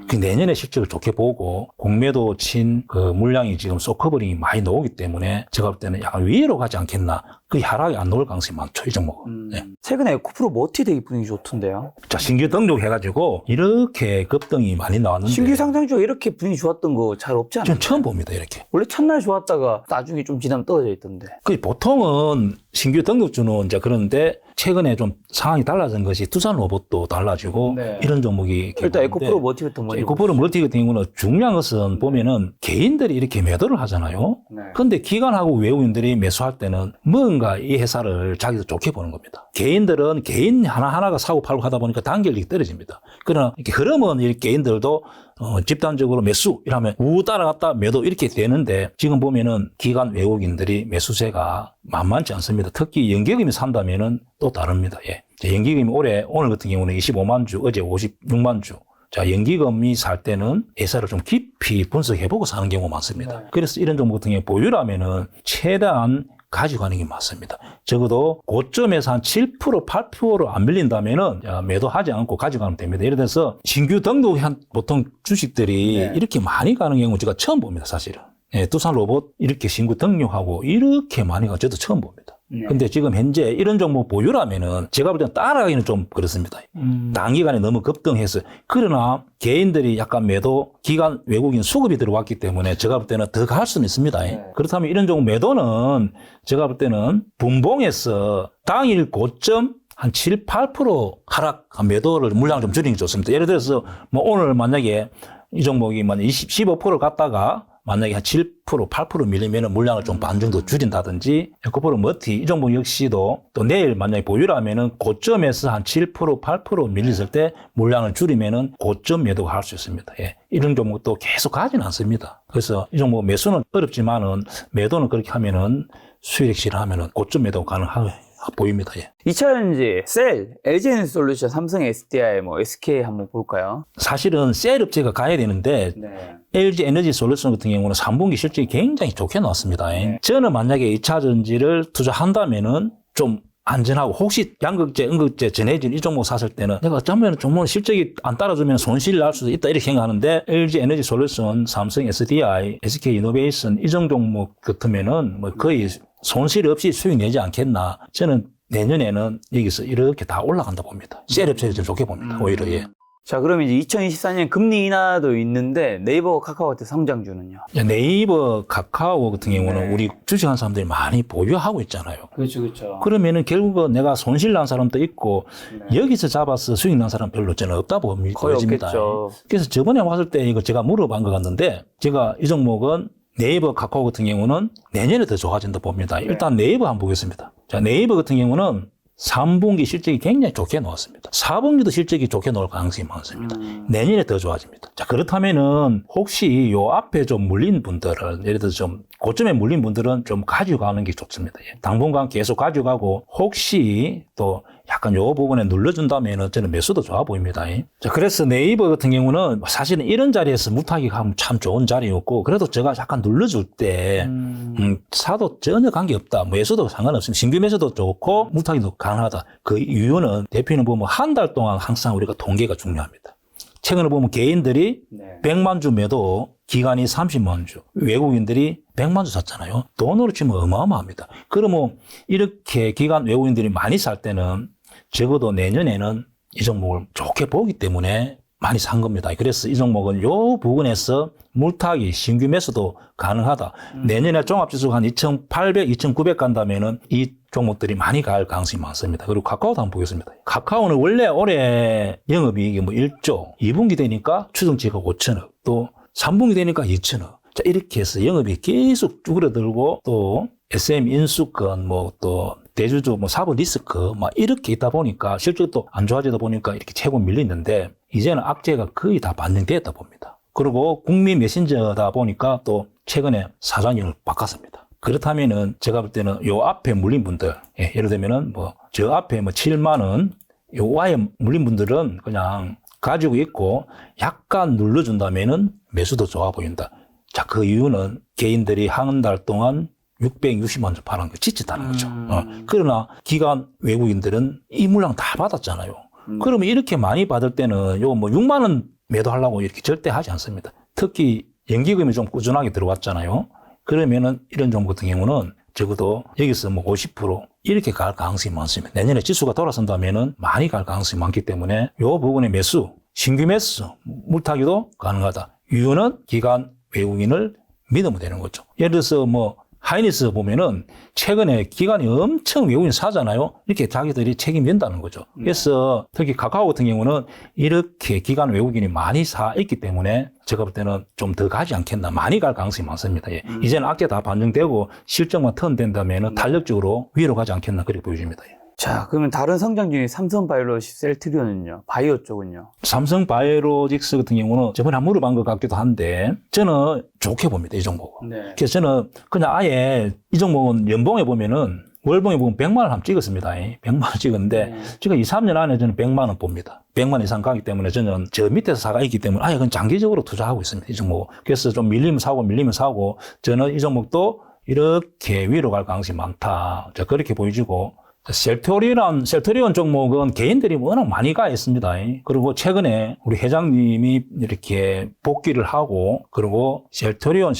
그 내년에 실적을 좋게 보고 공매도 친 그 물량이 지금 소커버링이 많이 나오기 때문에 제가 볼 때는 약간 위로 가지 않겠나. 그 하락이 안 나올 가능성이 많죠, 이 종목은. 네. 최근에 에코프로 머티 되게 분위기 좋던데요? 자, 신규 등록해가지고 이렇게 급등이 많이 나왔는데. 신규 상장주가 이렇게 분위기 좋았던 거 잘 없지 않나요? 전 처음 봅니다, 이렇게. 원래 첫날 좋았다가 나중에 좀 지나면 떨어져 있던데. 그 보통은 신규 등록주는 이제 그런데 최근에 좀 상황이 달라진 것이 투산 로봇도 달라지고 이런 종목이 일단 에코프로 머티부터 먼저. 에코프로 멀티 같은 경우는 중요한 것은 보면은 개인들이 이렇게 매도를 하잖아요. 근데 기관하고 외국인들이 매수할 때는 뭔가 이 회사를 자기도 좋게 보는 겁니다. 개인들은 개인 하나하나가 사고 팔고 하다 보니까 단결력이 떨어집니다. 그러나 이렇게 흐름은 이 개인들도 집단적으로 매수 이러면 우 따라갔다 매도 이렇게 되는데 지금 보면은 기관 외국인들이 매수세가 만만치 않습니다. 특히 연기금이 산다면은 또 다릅니다. 예. 연기금이 오늘 같은 경우는 25만 주, 어제 56만 주. 자, 연기금이 살 때는 회사를 좀 깊이 분석해보고 사는 경우가 많습니다. 그래서 이런 종목 같은 경우 보유라면은 최대한 가지고 가는 게 맞습니다. 적어도 고점에서 한 7%, 8%로 안 밀린다면은 매도하지 않고 가져가면 됩니다. 예를 들어서 신규 등록한 보통 주식들이 이렇게 많이 가는 경우 제가 처음 봅니다, 사실은. 예, 투산 로봇 이렇게 신규 등록하고 이렇게 많이 가 저도 처음 봅니다. 근데 지금 현재 이런 종목 보유라면은 제가 볼 때는 따라가기는 좀 그렇습니다. 단기간에 너무 급등해서. 그러나 개인들이 약간 매도, 기관 외국인 수급이 들어왔기 때문에 제가 볼 때는 더 갈 수는 있습니다. 그렇다면 이런 종목 매도는 제가 볼 때는 분봉에서 당일 고점 한 7, 8% 하락 매도를 물량을 좀 줄이는 게 좋습니다. 예를 들어서 뭐 오늘 만약에 이 종목이 15%를 갔다가 만약에 한 7%, 8% 밀리면 물량을 좀 반 정도 줄인다든지, 에코프로 머티, 이 종목 역시도 또 내일 만약에 보유라면은 고점에서 한 7%, 8% 밀렸을 때 물량을 줄이면은 고점 매도가 할 수 있습니다. 예. 이런 종목도 계속 가지는 않습니다. 그래서 이 종목 매수는 어렵지만은 매도는 그렇게 하면은 수익 실하면은 고점 매도가 가능하고 보입니다. 예. 2차전지, 셀, LG에너지솔루션, 삼성 SDI, SK 한번 볼까요? 사실은 셀 업체가 가야 되는데 LG 에너지 솔루션 같은 경우는 3분기 실적이 굉장히 좋게 나왔습니다. 저는 만약에 2차전지를 투자한다면은 좀 안전하고 혹시 양극재, 음극재, 전해질 이 종목 샀을 때는 내가 어쩌면 종목 실적이 안 따라주면 손실이 날 수도 있다 이렇게 생각하는데 LG 에너지 솔루션, 삼성 SDI, SK 이노베이션 이 정도 종목 같으면은 거의 손실 없이 수익 내지 않겠나. 저는 내년에는 여기서 이렇게 다 올라간다 봅니다. 셀 업체를 좀 좋게 봅니다. 오히려 예. 자, 그럼 이제 2024년 금리 인하도 있는데 네이버, 카카오 같은 성장주는요? 네이버, 카카오 같은 경우는 우리 주식하는 사람들이 많이 보유하고 있잖아요. 그렇죠. 그러면은 결국은 내가 손실 난 사람도 있고 여기서 잡아서 수익 난 사람 별로 저는 없다 보여집니다. 그래서 저번에 왔을 때 이거 제가 물어본 것 같는데 제가 이 종목은 네이버, 카카오 같은 경우는 내년에 더 좋아진다 봅니다. 일단 네이버 한번 보겠습니다. 자, 네이버 같은 경우는 3분기 실적이 굉장히 좋게 나왔습니다. 4분기도 실적이 좋게 나올 가능성이 많습니다. 내년에 더 좋아집니다. 자, 그렇다면은 혹시 요 앞에 좀 물린 분들은 예를 들어서 좀 고점에 물린 분들은 좀 가지고 가는 게 좋습니다. 당분간 계속 가지고 가고 혹시 또 약간 요 부분에 눌러준다면은 저는 매수도 좋아 보입니다. 자, 그래서 네이버 같은 경우는 사실은 이런 자리에서 무타기 가면 참 좋은 자리였고 그래도 제가 약간 눌러줄 때 사도 전혀 관계없다. 매수도 상관없습니다. 신규 매수도 좋고 무타기도 가능하다. 그 이유는 대표는 보면 한 달 동안 항상 우리가 통계가 중요합니다. 최근에 보면 개인들이 100만 주 매도, 기관이 30만 주, 외국인들이 100만 주 샀잖아요. 돈으로 치면 어마어마합니다. 그러면 이렇게 기관 외국인들이 많이 살 때는 적어도 내년에는 이 종목을 좋게 보기 때문에 많이 산 겁니다. 그래서 이 종목은 요 부분에서 물타기, 신규 매수도 가능하다. 내년에 종합지수가 한 2,800, 2,900 간다면은 이 종목들이 많이 갈 가능성이 많습니다. 그리고 카카오도 한번 보겠습니다. 카카오는 원래 올해 영업이익이 1조, 2분기 되니까 추정치가 5천억, 또 3분기 되니까 2천억. 자, 이렇게 해서 영업이 계속 쭈그러들고 또 SM 인수권, 또 대주주, 뭐 사법 리스크, 막 이렇게 있다 보니까 실적도 안 좋아지다 보니까 이렇게 최고 밀리는데 이제는 악재가 거의 다 반영됐다 봅니다. 그리고 국민 메신저다 보니까 또 최근에 사장님을 바꿨습니다. 그렇다면은 제가 볼 때는 요 앞에 물린 분들, 예, 예를 들면은 뭐 저 앞에 뭐 7만 원, 요 와에 물린 분들은 그냥 가지고 있고 약간 눌러준다면은 매수도 좋아 보인다. 자, 그 이유는 개인들이 한 달 동안 660만 원 팔은 거 지쳤다는 거죠. 그러나 기관 외국인들은 이 물량 다 받았잖아요. 그러면 이렇게 많이 받을 때는 요 뭐 6만 원 매도하려고 이렇게 절대 하지 않습니다. 특히 연기금이 좀 꾸준하게 들어왔잖아요. 그러면은 이런 종목 같은 경우는 적어도 여기서 뭐 50% 이렇게 갈 가능성이 많습니다. 내년에 지수가 돌아선다면은 많이 갈 가능성이 많기 때문에 요 부분의 매수, 신규 매수, 물타기도 가능하다. 이유는 기관 외국인을 믿으면 되는 거죠. 예를 들어서 뭐 하이닉스 보면은 최근에 기관이 엄청 외국인 사잖아요. 이렇게 자기들이 책임진다는 거죠. 그래서 특히 카카오 같은 경우는 이렇게 기관 외국인이 많이 사 있기 때문에 제가 볼 때는 좀 더 가지 않겠나. 많이 갈 가능성이 많습니다. 예. 이제는 악재 다 반영되고 실적만 턴된다면은 탄력적으로 위로 가지 않겠나 그렇게 보여집니다. 예. 자, 그러면 다른 성장 중에 삼성바이오로직, 셀트리온은요? 바이오 쪽은요? 삼성바이오로직스 같은 경우는 저번에 한번 물어본 것 같기도 한데 저는 좋게 봅니다. 이 종목은. 네. 그래서 저는 그냥 아예 이 종목은 연봉에 보면은 월봉에 보면 100만 원 한번 찍었습니다. 100만 원 찍었는데 지금 2, 3년 안에 저는 100만 원 봅니다. 100만 원 이상 가기 때문에 저는 저 밑에서 사가 있기 때문에 아예 그냥 장기적으로 투자하고 있습니다. 이 종목. 그래서 좀 밀리면 사고 저는 이 종목도 이렇게 위로 갈 가능성이 많다. 자, 그렇게 보여지고 셀트리온 종목은 개인들이 워낙 많이 가 있습니다. 그리고 최근에 우리 회장님이 이렇게 복귀를 하고 그리고 셀트리온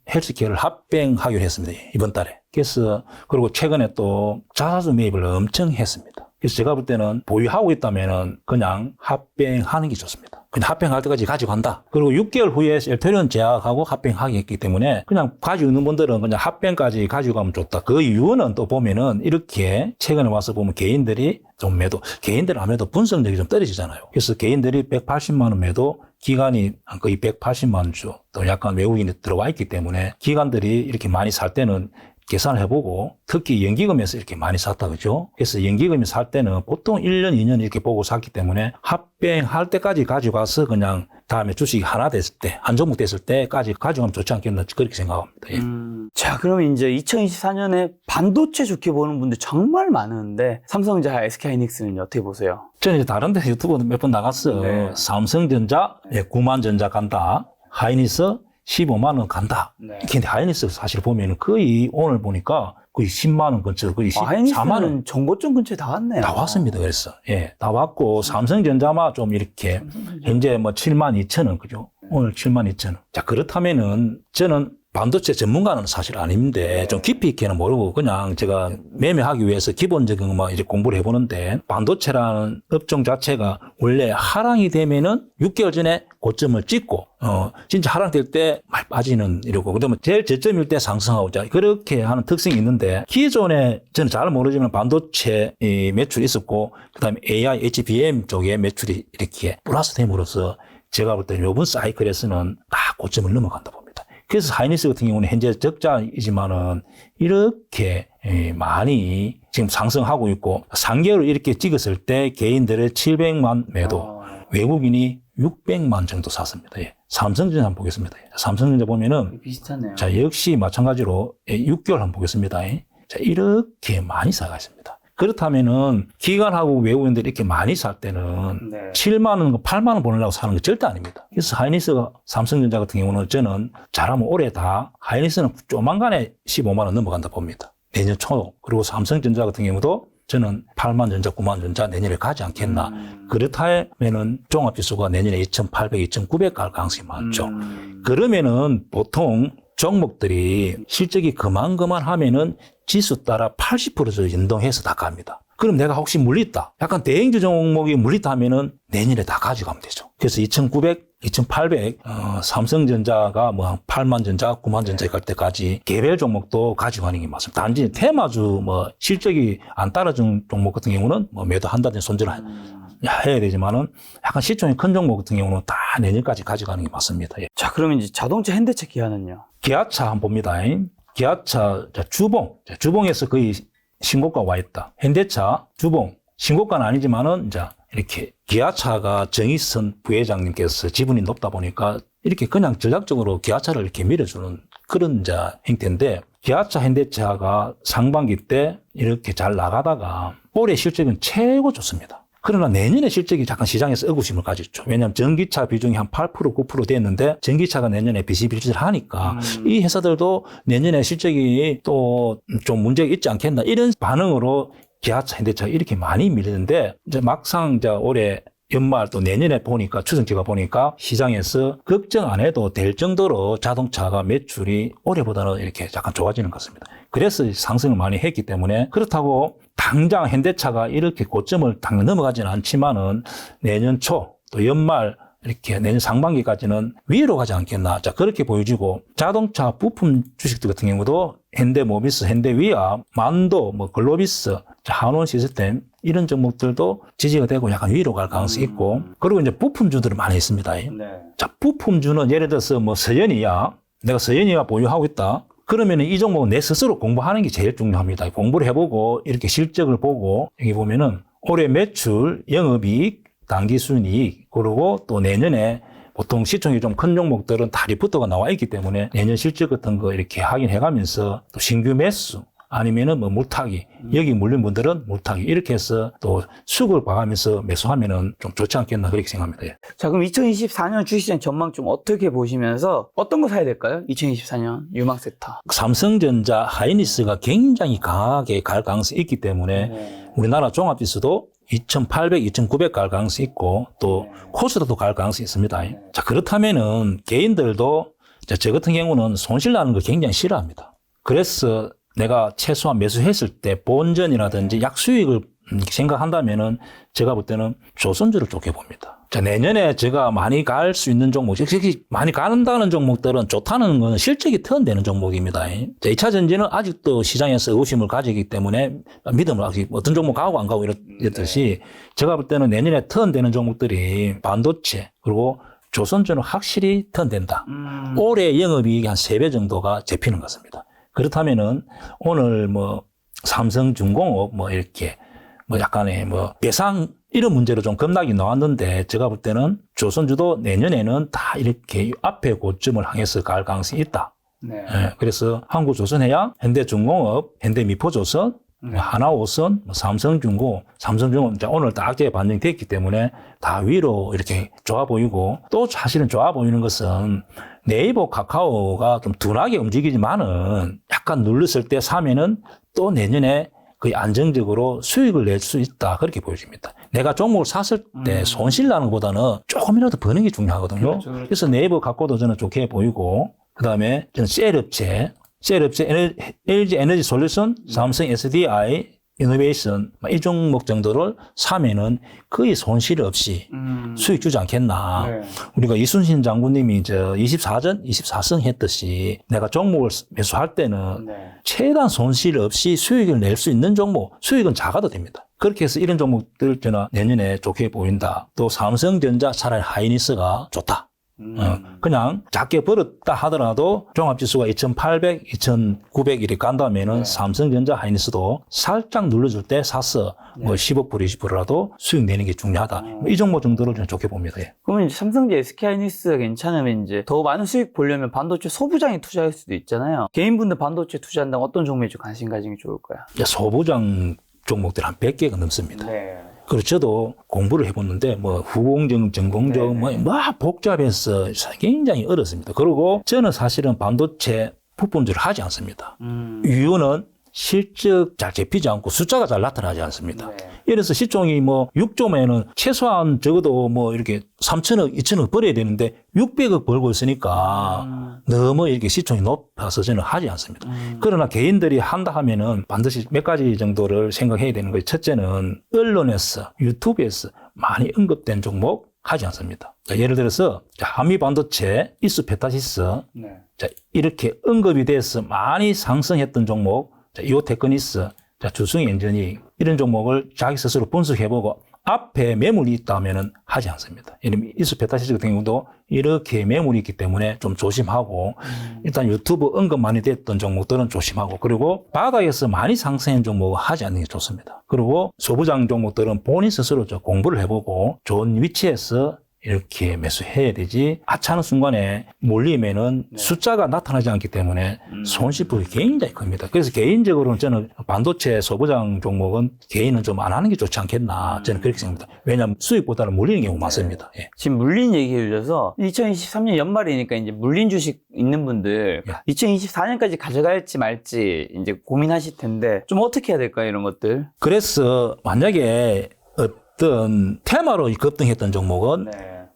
헬스케어를 합병하기로 했습니다. 이번 달에. 그래서 그리고 최근에 또 자사주 매입을 엄청 했습니다. 그래서 제가 볼 때는 보유하고 있다면은 그냥 합병하는 게 좋습니다. 그냥 합병할 때까지 가지고 간다. 그리고 6개월 후에 셀트리온 제약하고 합병하게 했기 때문에 그냥 가지고 있는 분들은 그냥 합병까지 가지고 가면 좋다. 그 이유는 또 보면은 이렇게 최근에 와서 보면 개인들이 좀 개인들은 아무래도 분석력이 좀 떨어지잖아요. 그래서 개인들이 180만 원 매도, 기관이 거의 180만 원 주, 또 약간 외국인이 들어와 있기 때문에 기관들이 이렇게 많이 살 때는 계산을 해보고 특히 연기금에서 이렇게 많이 샀다 그죠? 그래서 연기금이 살 때는 보통 1년, 2년 이렇게 보고 샀기 때문에 합병할 때까지 가지고 가서 그냥 다음에 주식이 하나 됐을 때, 한 종목 됐을 때까지 가져가면 좋지 않겠나 그렇게 생각합니다. 예. 자, 그러면 이제 2024년에 반도체 좋게 보는 분들 정말 많은데 삼성전자, SK하이닉스는 어떻게 보세요? 저는 이제 다른 데 유튜브 몇 번 나갔어요. 네. 삼성전자 9만 전자 간다. 하이닉스 15만 원 간다. 네. 근데 하이닉스 사실 보면 거의 오늘 보니까 거의 10만 원 근처, 거의 14만 원. 정보점 근처에 다 왔네요. 다 왔습니다. 그래서. 예, 다 왔고, 삼성전자만 좀 이렇게, 현재 뭐 7만 2천 원, 그죠? 오늘 7만 2천 원. 자, 그렇다면은 저는 반도체 전문가는 사실 아닌데 좀 깊이 있게는 모르고 그냥 제가 매매하기 위해서 기본적인 것만 이제 공부를 해보는데 반도체라는 업종 자체가 원래 하락이 되면은 6개월 전에 고점을 찍고 진짜 하락될 때 말 빠지는 이러고 그다음에 제일 저점일 때 상승하고 자 그렇게 하는 특성이 있는데 기존에 저는 잘 모르지만 반도체 매출이 있었고 그다음에 AI, HBM 쪽에 매출이 이렇게 플러스 됨으로써 제가 볼 때는 이번 사이클에서는 다 고점을 넘어간다 봅니다. 그래서 하이닉스 같은 경우는 현재 적자이지만은 이렇게 많이 지금 상승하고 있고 3개월 이렇게 찍었을 때 개인들의 700만 매도 외국인이 600만 정도 샀습니다. 예. 삼성전자 한번 보겠습니다. 삼성전자 보면은 비슷하네요. 자 역시 마찬가지로 6개월 한번 보겠습니다. 자 이렇게 많이 사가 있습니다. 그렇다면은 기관하고 외국인들이 이렇게 많이 살 때는 네. 7만 원, 8만 원 보내려고 사는 거 절대 아닙니다. 그래서 하이닉스가 삼성전자 같은 경우는 저는 잘하면 올해 다 하이닉스는 조만간에 15만 원 넘어간다 봅니다. 내년 초. 그리고 삼성전자 같은 경우도 저는 8만 전자, 9만 전자 내년에 가지 않겠나. 그렇다면은 종합지수가 내년에 2,800, 2,900 갈 가능성이 많죠. 그러면은 보통 종목들이 실적이 그만하면은 지수 따라 80% 연동해서 다 갑니다. 그럼 내가 혹시 물렸다. 약간 대형주 종목이 물렸다 하면은 내년에 다 가져가면 되죠. 그래서 2,900, 2,800, 삼성전자가 뭐 한 8만 전자, 9만 전자 갈 때까지 개별 종목도 가져가는 게 맞습니다. 단지 테마주 뭐 실적이 안 따라준 종목 같은 경우는 뭐 매도한다든지 손절을 해야 되지만은 약간 시총이 큰 종목 같은 경우는 다 내년까지 가져가는 게 맞습니다. 예. 자, 그러면 이제 자동차 현대차 기아는요? 기아차 한번 봅니다. 기아차 주봉에서 거의 신고가 와 있다. 현대차, 주봉, 신고가는 아니지만은 이제 이렇게 기아차가 정의선 부회장님께서 지분이 높다 보니까 이렇게 그냥 전략적으로 기아차를 이렇게 밀어주는 그런 이제 형태인데 기아차, 현대차가 상반기 때 이렇게 잘 나가다가 올해 실적은 최고 좋습니다. 그러나 내년에 실적이 잠깐 시장에서 의구심을 가졌죠. 왜냐하면 전기차 비중이 한 8%, 9% 됐는데 전기차가 내년에 비실비실하니까 이 회사들도 내년에 실적이 또 좀 문제가 있지 않겠나 이런 반응으로 기아차, 현대차가 이렇게 많이 밀리는데 이제 막상 이제 올해 연말 또 내년에 보니까 추정치가 보니까 시장에서 걱정 안 해도 될 정도로 자동차가 매출이 올해보다는 이렇게 약간 좋아지는 것 같습니다. 그래서 상승을 많이 했기 때문에 그렇다고 당장 현대차가 이렇게 고점을 당장 넘어가지는 않지만은 내년 초 또 연말 이렇게 내년 상반기까지는 위로 가지 않겠나. 자, 그렇게 보여지고 자동차 부품 주식들 같은 경우도 현대모비스, 현대위아, 만도, 글로비스, 한원 시스템 이런 종목들도 지지가 되고 약간 위로 갈 가능성이 있고 그리고 이제 부품주들이 많이 있습니다. 네. 자, 부품주는 예를 들어서 서현이야. 내가 서현이가 보유하고 있다. 그러면 이 종목은 내 스스로 공부하는 게 제일 중요합니다. 공부를 해보고 이렇게 실적을 보고 여기 보면은 올해 매출, 영업이익, 당기순이익 그리고 또 내년에 보통 시총이 좀 큰 종목들은 다 리포터가 나와 있기 때문에 내년 실적 같은 거 이렇게 확인해가면서 또 신규 매수 아니면은 물타기 여기 물린 분들은 물타기 이렇게 해서 또 수급을 봐가면서 매수하면은 좀 좋지 않겠나 그렇게 생각합니다. 예. 자, 그럼 2024년 주식시장 전망 좀 어떻게 보시면서 어떤 거 사야 될까요? 2024년 유망 섹터. 삼성전자, 하이닉스가 굉장히 강하게 갈 가능성이 있기 때문에 우리나라 종합지수도 2,800, 2,900 갈 가능성이 있고 또 코스닥도 갈 가능성이 있습니다. 자, 그렇다면은 개인들도 저 같은 경우는 손실 나는 거 굉장히 싫어합니다. 그래서 내가 최소한 매수했을 때 본전이라든지 약수익을 생각한다면은 제가 볼 때는 조선주를 좋게 봅니다. 자, 내년에 제가 많이 갈 수 있는 종목, 특히 많이 가는다는 종목들은 좋다는 건 실적이 턴되는 종목입니다. 자, 2차 전지는 아직도 시장에서 의구심을 가지기 때문에 믿음을 아직 어떤 종목 가고 안 가고 이렇듯이 제가 볼 때는 내년에 턴되는 종목들이 반도체 그리고 조선주는 확실히 턴된다. 올해 영업이익이 한 3배 정도가 잡히는 것 같습니다. 그렇다면은 오늘 삼성중공업 이렇게 약간의 배상 이런 문제로 좀 급락이 나왔는데 제가 볼 때는 조선주도 내년에는 다 이렇게 앞에 고점을 향해서 갈 가능성이 있다. 네. 예, 그래서 한국조선해양, 현대중공업, 현대미포조선, 하나오선, 삼성중공업 이제 오늘 다 악재에 반영됐기 때문에 다 위로 이렇게 좋아 보이고 또 사실은 좋아 보이는 것은 네이버, 카카오가 좀 둔하게 움직이지만은 약간 눌렀을 때 사면은 또 내년에 거의 안정적으로 수익을 낼 수 있다. 그렇게 보여집니다. 내가 종목을 샀을 때 손실 나는 것보다는 조금이라도 버는 게 중요하거든요. 그렇죠. 그래서 네이버 갖고도 저는 좋게 보이고 그다음에 저는 셀업체, LG 에너지 솔루션, 삼성 SDI, 이노베이션 이 종목 정도를 사면은 거의 손실 없이 수익 주지 않겠나. 네. 우리가 이순신 장군님이 24승 했듯이 내가 종목을 매수할 때는 최대한 손실 없이 수익을 낼 수 있는 종목, 수익은 작아도 됩니다. 그렇게 해서 이런 종목들 저는 내년에 좋게 보인다. 또 삼성전자 차라리 하이닉스가 좋다. 그냥 작게 벌었다 하더라도 종합지수가 2,800, 2,900 이렇게 간다면은 삼성전자 하이닉스도 살짝 눌러줄 때 사서 15%, 20%라도 수익 내는 게 중요하다. 이 종목 정도를 저는 좋게 봅니다. 예. 그러면 이제 삼성전자, SK하이닉스가 괜찮으면 이제 더 많은 수익 보려면 반도체 소부장이 투자할 수도 있잖아요. 개인분들 반도체 투자한다면 어떤 종목에 좀 관심 가지는 게 좋을까요? 소부장 종목들 한 100개가 넘습니다. 네. 그리고 저도 공부를 해봤는데 후공정, 전공정 복잡해서 굉장히 어렵습니다. 그리고 저는 사실은 반도체 부품들을 하지 않습니다. 이유는 실적 잘 잡히지 않고 숫자가 잘 나타나지 않습니다. 네. 예를 들어서 시총이 6조면은 최소한 적어도 이렇게 3천억, 2천억 벌어야 되는데 600억 벌고 있으니까 너무 이렇게 시총이 높아서 저는 하지 않습니다. 그러나 개인들이 한다 하면은 반드시 몇 가지 정도를 생각해야 되는 거예요. 첫째는 언론에서, 유튜브에서 많이 언급된 종목 하지 않습니다. 자, 예를 들어서 한미 반도체, 이스페타시스 이렇게 언급이 돼서 많이 상승했던 종목 이오테크니스, 주승 엔지니 이런 종목을 자기 스스로 분석해보고 앞에 매물이 있다면은 하지 않습니다. 예를 들면 이수 베타시즈 같은 경우도 이렇게 매물이 있기 때문에 좀 조심하고 일단 유튜브 언급 많이 됐던 종목들은 조심하고 그리고 바닥에서 많이 상승한 종목은 하지 않는 게 좋습니다. 그리고 소부장 종목들은 본인 스스로 좀 공부를 해보고 좋은 위치에서 이렇게 매수해야 되지 하찮은 순간에 몰리면은 숫자가 나타나지 않기 때문에 손실폭이 굉장히 큽니다. 그래서 개인적으로는 저는 반도체 소부장 종목은 개인은 좀 안 하는 게 좋지 않겠나 저는 그렇게 생각합니다. 왜냐하면 수익보다는 물리는 경우가 많습니다. 예. 지금 물린 얘기해 주셔서 2023년 연말이니까 이제 물린 주식 있는 분들 2024년까지 가져갈지 말지 이제 고민하실 텐데 좀 어떻게 해야 될까요, 이런 것들? 그래서 만약에 어떤 테마로 급등했던 종목은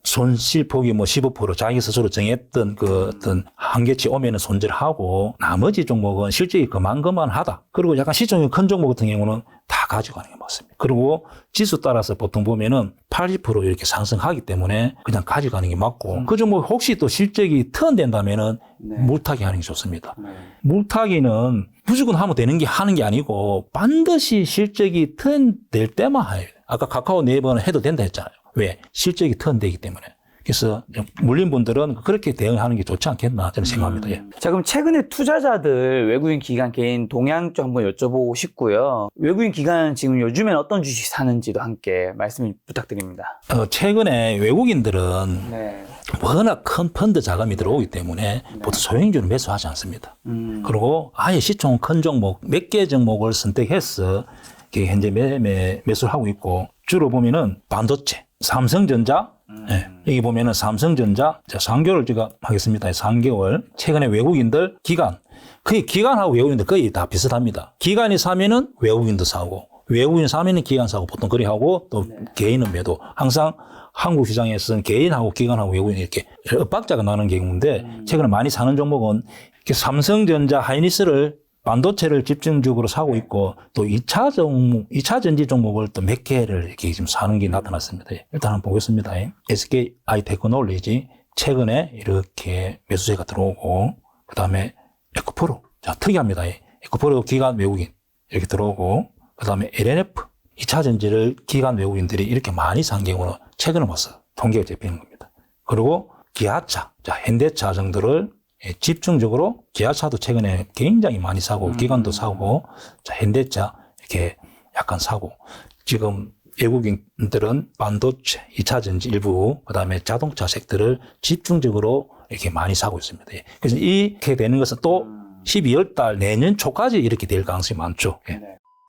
손실폭이 뭐 15% 자기 스스로 정했던 그 어떤 한계치 오면은 손절하고 나머지 종목은 실적이 그만하다. 그리고 약간 시총이 큰 종목 같은 경우는 다 가져가는 게 맞습니다. 그리고 지수 따라서 보통 보면은 80% 이렇게 상승하기 때문에 그냥 가져가는 게 맞고 그 종목 혹시 또 실적이 턴된다면은 물타기 하는 게 좋습니다. 물타기는 무조건 하는 게 아니고 반드시 실적이 턴될 때만 해야 돼요. 아까 카카오 네이버는 해도 된다 했잖아요. 왜? 실적이 턴되기 때문에. 그래서 물린 분들은 그렇게 대응하는 게 좋지 않겠나 저는 생각합니다. 예. 자, 그럼 최근에 투자자들 외국인 기관 개인 동향 좀 한번 여쭤보고 싶고요. 외국인 기관 지금 요즘엔 어떤 주식 사는지도 함께 말씀 부탁드립니다. 최근에 외국인들은 워낙 큰 펀드 자금이 들어오기 때문에 보통 소형주는 매수하지 않습니다. 그리고 아예 시총 큰 종목 몇 개 종목을 선택해서 현재 매수를 하고 있고 주로 보면은 반도체, 삼성전자, 여기 보면은 삼성전자, 3개월 제가 하겠습니다. 3개월. 최근에 외국인들 기관, 거의 기관하고 외국인들 거의 다 비슷합니다. 기관이 사면은 외국인도 사고, 외국인 사면은 기관 사고 보통 그리 하고 또 개인은 매도. 항상 한국 시장에서는 개인하고 기관하고 외국인 이렇게 엇박자가 나는 경우인데 최근에 많이 사는 종목은 이렇게 삼성전자, 하이닉스를 반도체를 집중적으로 사고 있고 또 2차 전지 종목을 또 몇 개를 이렇게 지금 사는 게 나타났습니다. 일단 한번 보겠습니다. SKI 테크놀로지 최근에 이렇게 매수세가 들어오고 그 다음에 에코프로. 자, 특이합니다. 에코프로 기관 외국인 이렇게 들어오고 그 다음에 LNF 2차 전지를 기관 외국인들이 이렇게 많이 산 경우는 최근에 와서 통계가 잡히는 겁니다. 그리고 기아차, 자, 현대차 정도를 집중적으로 기아차도 최근에 굉장히 많이 사고 기관도 사고 자, 현대차 이렇게 약간 사고 지금 외국인들은 반도체, 2차 전지 일부 그다음에 자동차 섹터를 집중적으로 이렇게 많이 사고 있습니다. 그래서 이렇게 되는 것은 또 12월 달 내년 초까지 이렇게 될 가능성이 많죠.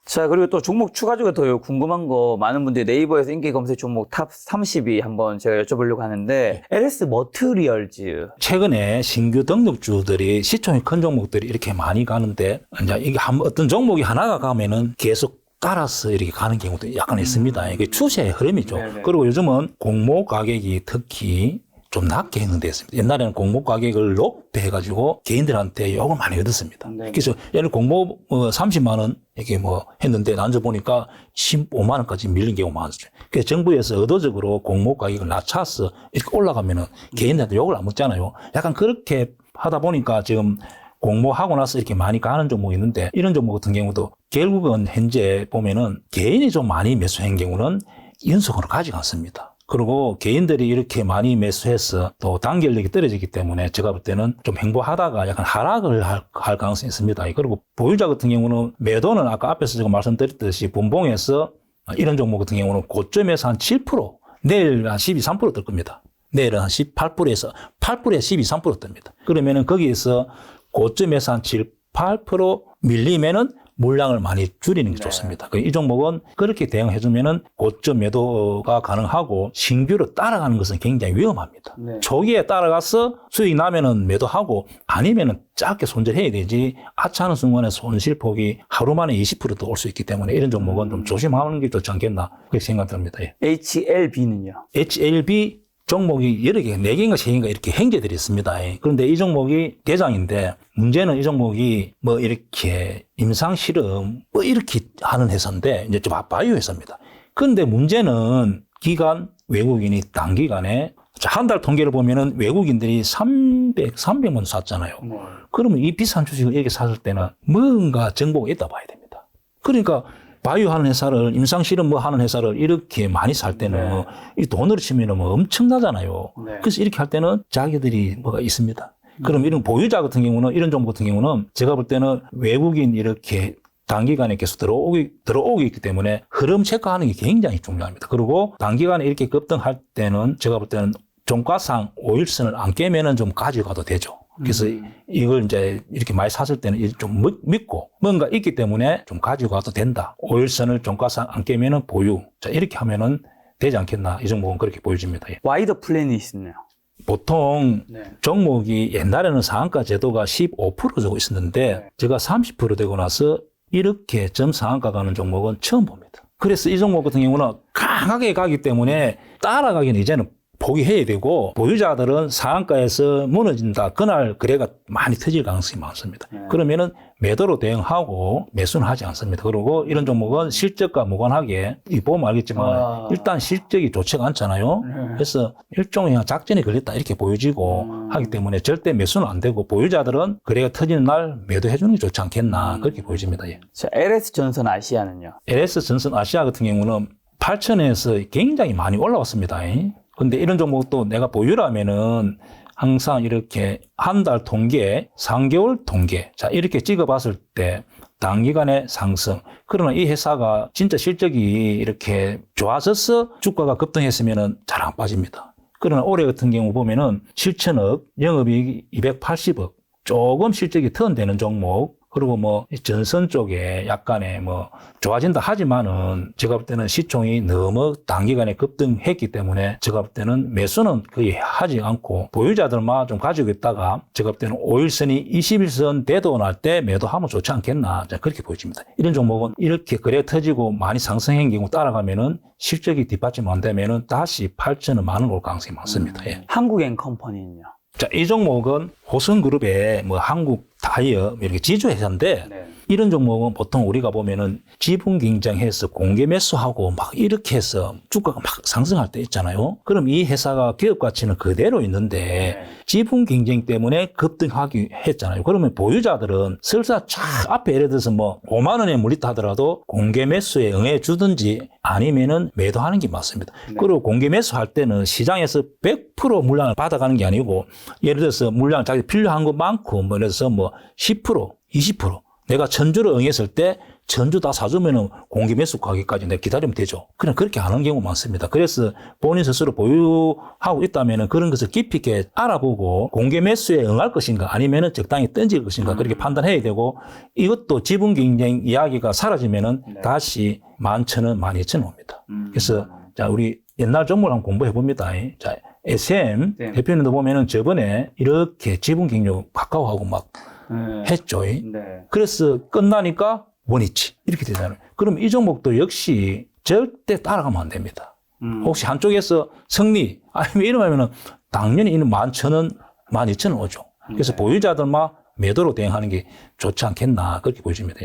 자, 그리고 또 종목 추가적으로 더 궁금한 거 많은 분들이 네이버에서 인기 검색 종목 탑 30위 한번 제가 여쭤보려고 하는데 LS 머티리얼즈 최근에 신규 등록주들이 시총이 큰 종목들이 이렇게 많이 가는데 이제 이게 어떤 종목이 하나가 가면은 계속 따라서 이렇게 가는 경우도 약간 있습니다. 이게 추세의 흐름이죠. 그리고 요즘은 공모 가격이 특히 좀 낮게 했는데 있습니다. 옛날에는 공모 가격을 높게 해가지고 개인들한테 욕을 많이 얻었습니다. 그래서 예를 공모 30만 원 이렇게 뭐 했는데 나중에 보니까 15만 원까지 밀린 경우가 많았어요. 그래서 정부에서 의도적으로 공모 가격을 낮춰서 이렇게 올라가면은 개인들한테 욕을 안 먹잖아요. 약간 그렇게 하다 보니까 지금 공모하고 나서 이렇게 많이 가는 종목이 있는데 이런 종목 같은 경우도 결국은 현재 보면은 개인이 좀 많이 매수한 경우는 연속으로 가지 않습니다. 그리고 개인들이 이렇게 많이 매수해서 또 단결력이 떨어지기 때문에 제가 볼 때는 좀 횡보하다가 약간 하락을 할 가능성이 있습니다. 그리고 보유자 같은 경우는 매도는 아까 앞에서 제가 말씀드렸듯이 분봉에서 이런 종목 같은 경우는 고점에서 한 7%, 내일 한 12, 3% 뜰 겁니다. 내일은 한 18%에서 8%에 12, 3% 뜹니다. 그러면은 거기에서 고점에서 한 7, 8% 밀리면은 물량을 많이 줄이는 게 좋습니다. 이 종목은 그렇게 대응해주면은 고점 매도가 가능하고 신규로 따라가는 것은 굉장히 위험합니다. 초기에 따라가서 수익 나면은 매도하고 아니면은 짧게 손절해야 되지 하찮은 순간에 손실폭이 하루 만에 20%도 올 수 있기 때문에 이런 종목은 좀 조심하는 게 좋지 않겠나 그렇게 생각됩니다. HLB는요? HLB 종목이 여러 개, 4개인가 3개인가 이렇게 행제들이 있습니다. 그런데 이 종목이 대장인데 문제는 이 종목이 뭐 이렇게 임상실험 뭐 이렇게 하는 회사인데 이제 좀 바이오 회사입니다. 그런데 문제는 기관 외국인이 단기간에 한 달 통계를 보면은 외국인들이 300만 원 샀잖아요. 그러면 이 비싼 주식을 이렇게 샀을 때는 뭔가 정보가 있다 봐야 됩니다. 그러니까 바이오 하는 회사를, 임상실험 뭐 하는 회사를 이렇게 많이 살 때는 이 돈으로 치면 뭐 엄청나잖아요. 그래서 이렇게 할 때는 자기들이 뭐가 있습니다. 그럼 이런 보유자 같은 경우는, 이런 정보 같은 경우는 제가 볼 때는 외국인 이렇게 단기간에 계속 들어오기 있기 때문에 흐름 체크하는 게 굉장히 중요합니다. 그리고 단기간에 이렇게 급등할 때는 제가 볼 때는 종가상 5일선을 안 깨면은 좀 가져가도 되죠. 그래서 이걸 이제 이렇게 많이 샀을 때는 좀 믿고 뭔가 있기 때문에 좀 가져가도 된다. 5일선을 종가상 안 깨면은 보유. 자, 이렇게 하면은 되지 않겠나. 이 종목은 그렇게 보여집니다. 예. 와이더 플랜이 있네요. 보통 종목이 옛날에는 상한가 제도가 15% 주고 있었는데 제가 30% 되고 나서 이렇게 점상한가 가는 종목은 처음 봅니다. 그래서 이 종목 같은 경우는 강하게 가기 때문에 따라가기는 이제는 포기해야 되고, 보유자들은 상한가에서 무너진다. 그날 거래가 많이 터질 가능성이 많습니다. 그러면은 매도로 대응하고 매수는 하지 않습니다. 그리고 이런 종목은 실적과 무관하게, 보면 알겠지만 일단 실적이 좋지가 않잖아요. 그래서 일종의 그냥 작전이 걸렸다 이렇게 보여지고 하기 때문에 절대 매수는 안 되고, 보유자들은 거래가 터지는 날 매도해 주는 게 좋지 않겠나 그렇게 보여집니다. 예. 자, LS전선 아시아는요? LS전선 아시아 같은 경우는 8,000에서 굉장히 많이 올라왔습니다. 근데 이런 종목도 내가 보유라면은 항상 이렇게 한 달 통계, 3개월 통계, 자, 이렇게 찍어봤을 때 단기간의 상승. 그러나 이 회사가 진짜 실적이 이렇게 좋아져서 주가가 급등했으면은 잘 안 빠집니다. 그러나 올해 같은 경우 보면은 7천억, 영업이익이 280억, 조금 실적이 턴되는 종목, 그리고 뭐 전선 쪽에 약간의 뭐 좋아진다 하지만은 제가 볼 때는 시총이 너무 단기간에 급등했기 때문에 제가 볼 때는 매수는 거의 하지 않고 보유자들만 좀 가지고 있다가 제가 볼 때는 5일선이 21선 대도날 때 매도하면 좋지 않겠나 그렇게 보여집니다. 이런 종목은 이렇게 거래 터지고 많이 상승한 경우 따라가면은 실적이 뒷받침 안 되면은 다시 8천원 만원 올 가능성이 많습니다. 예. 한국엔컴퍼니는요? 자, 이 종목은 호선그룹의 뭐 한국 타이어 이렇게 지주회사인데 이런 종목은 보통 우리가 보면은 지분 경쟁해서 공개 매수하고 막 이렇게 해서 주가가 막 상승할 때 있잖아요. 그럼 이 회사가 기업 가치는 그대로 있는데 지분 경쟁 때문에 급등하기 했잖아요. 그러면 보유자들은 설사 쫙 앞에 예를 들어서 뭐 5만 원에 물리다 하더라도 공개 매수에 응해 주든지 아니면은 매도하는 게 맞습니다. 그리고 공개 매수할 때는 시장에서 100% 물량을 받아가는 게 아니고 예를 들어서 물량 자기 필요한 것만큼 뭐 그래서 뭐 10%, 20% 내가 전주를 응했을 때 전주 다 사주면은 공개 매수 가격까지 내가 기다리면 되죠. 그냥 그렇게 하는 경우 많습니다. 그래서 본인 스스로 보유하고 있다면은 그런 것을 깊이 있게 알아보고 공개 매수에 응할 것인가 아니면은 적당히 던질 것인가 그렇게 판단해야 되고, 이것도 지분 경쟁 이야기가 사라지면은 다시 11,000원, 12,000원 옵니다. 그래서 자, 우리 옛날 종목을 한번 공부해 봅니다. 자, SM 대표님도 보면은 저번에 이렇게 지분 경쟁 가까워하고 막 했죠. 그래서 끝나니까 원위치 이렇게 되잖아요. 그럼 이 종목도 역시 절대 따라가면 안 됩니다. 혹시 한쪽에서 승리 아니면 이러면은 당연히 이는 11,000원, 12,000원 오죠. 그래서 보유자들만 매도로 대응하는 게 좋지 않겠나 그렇게 보여집니다.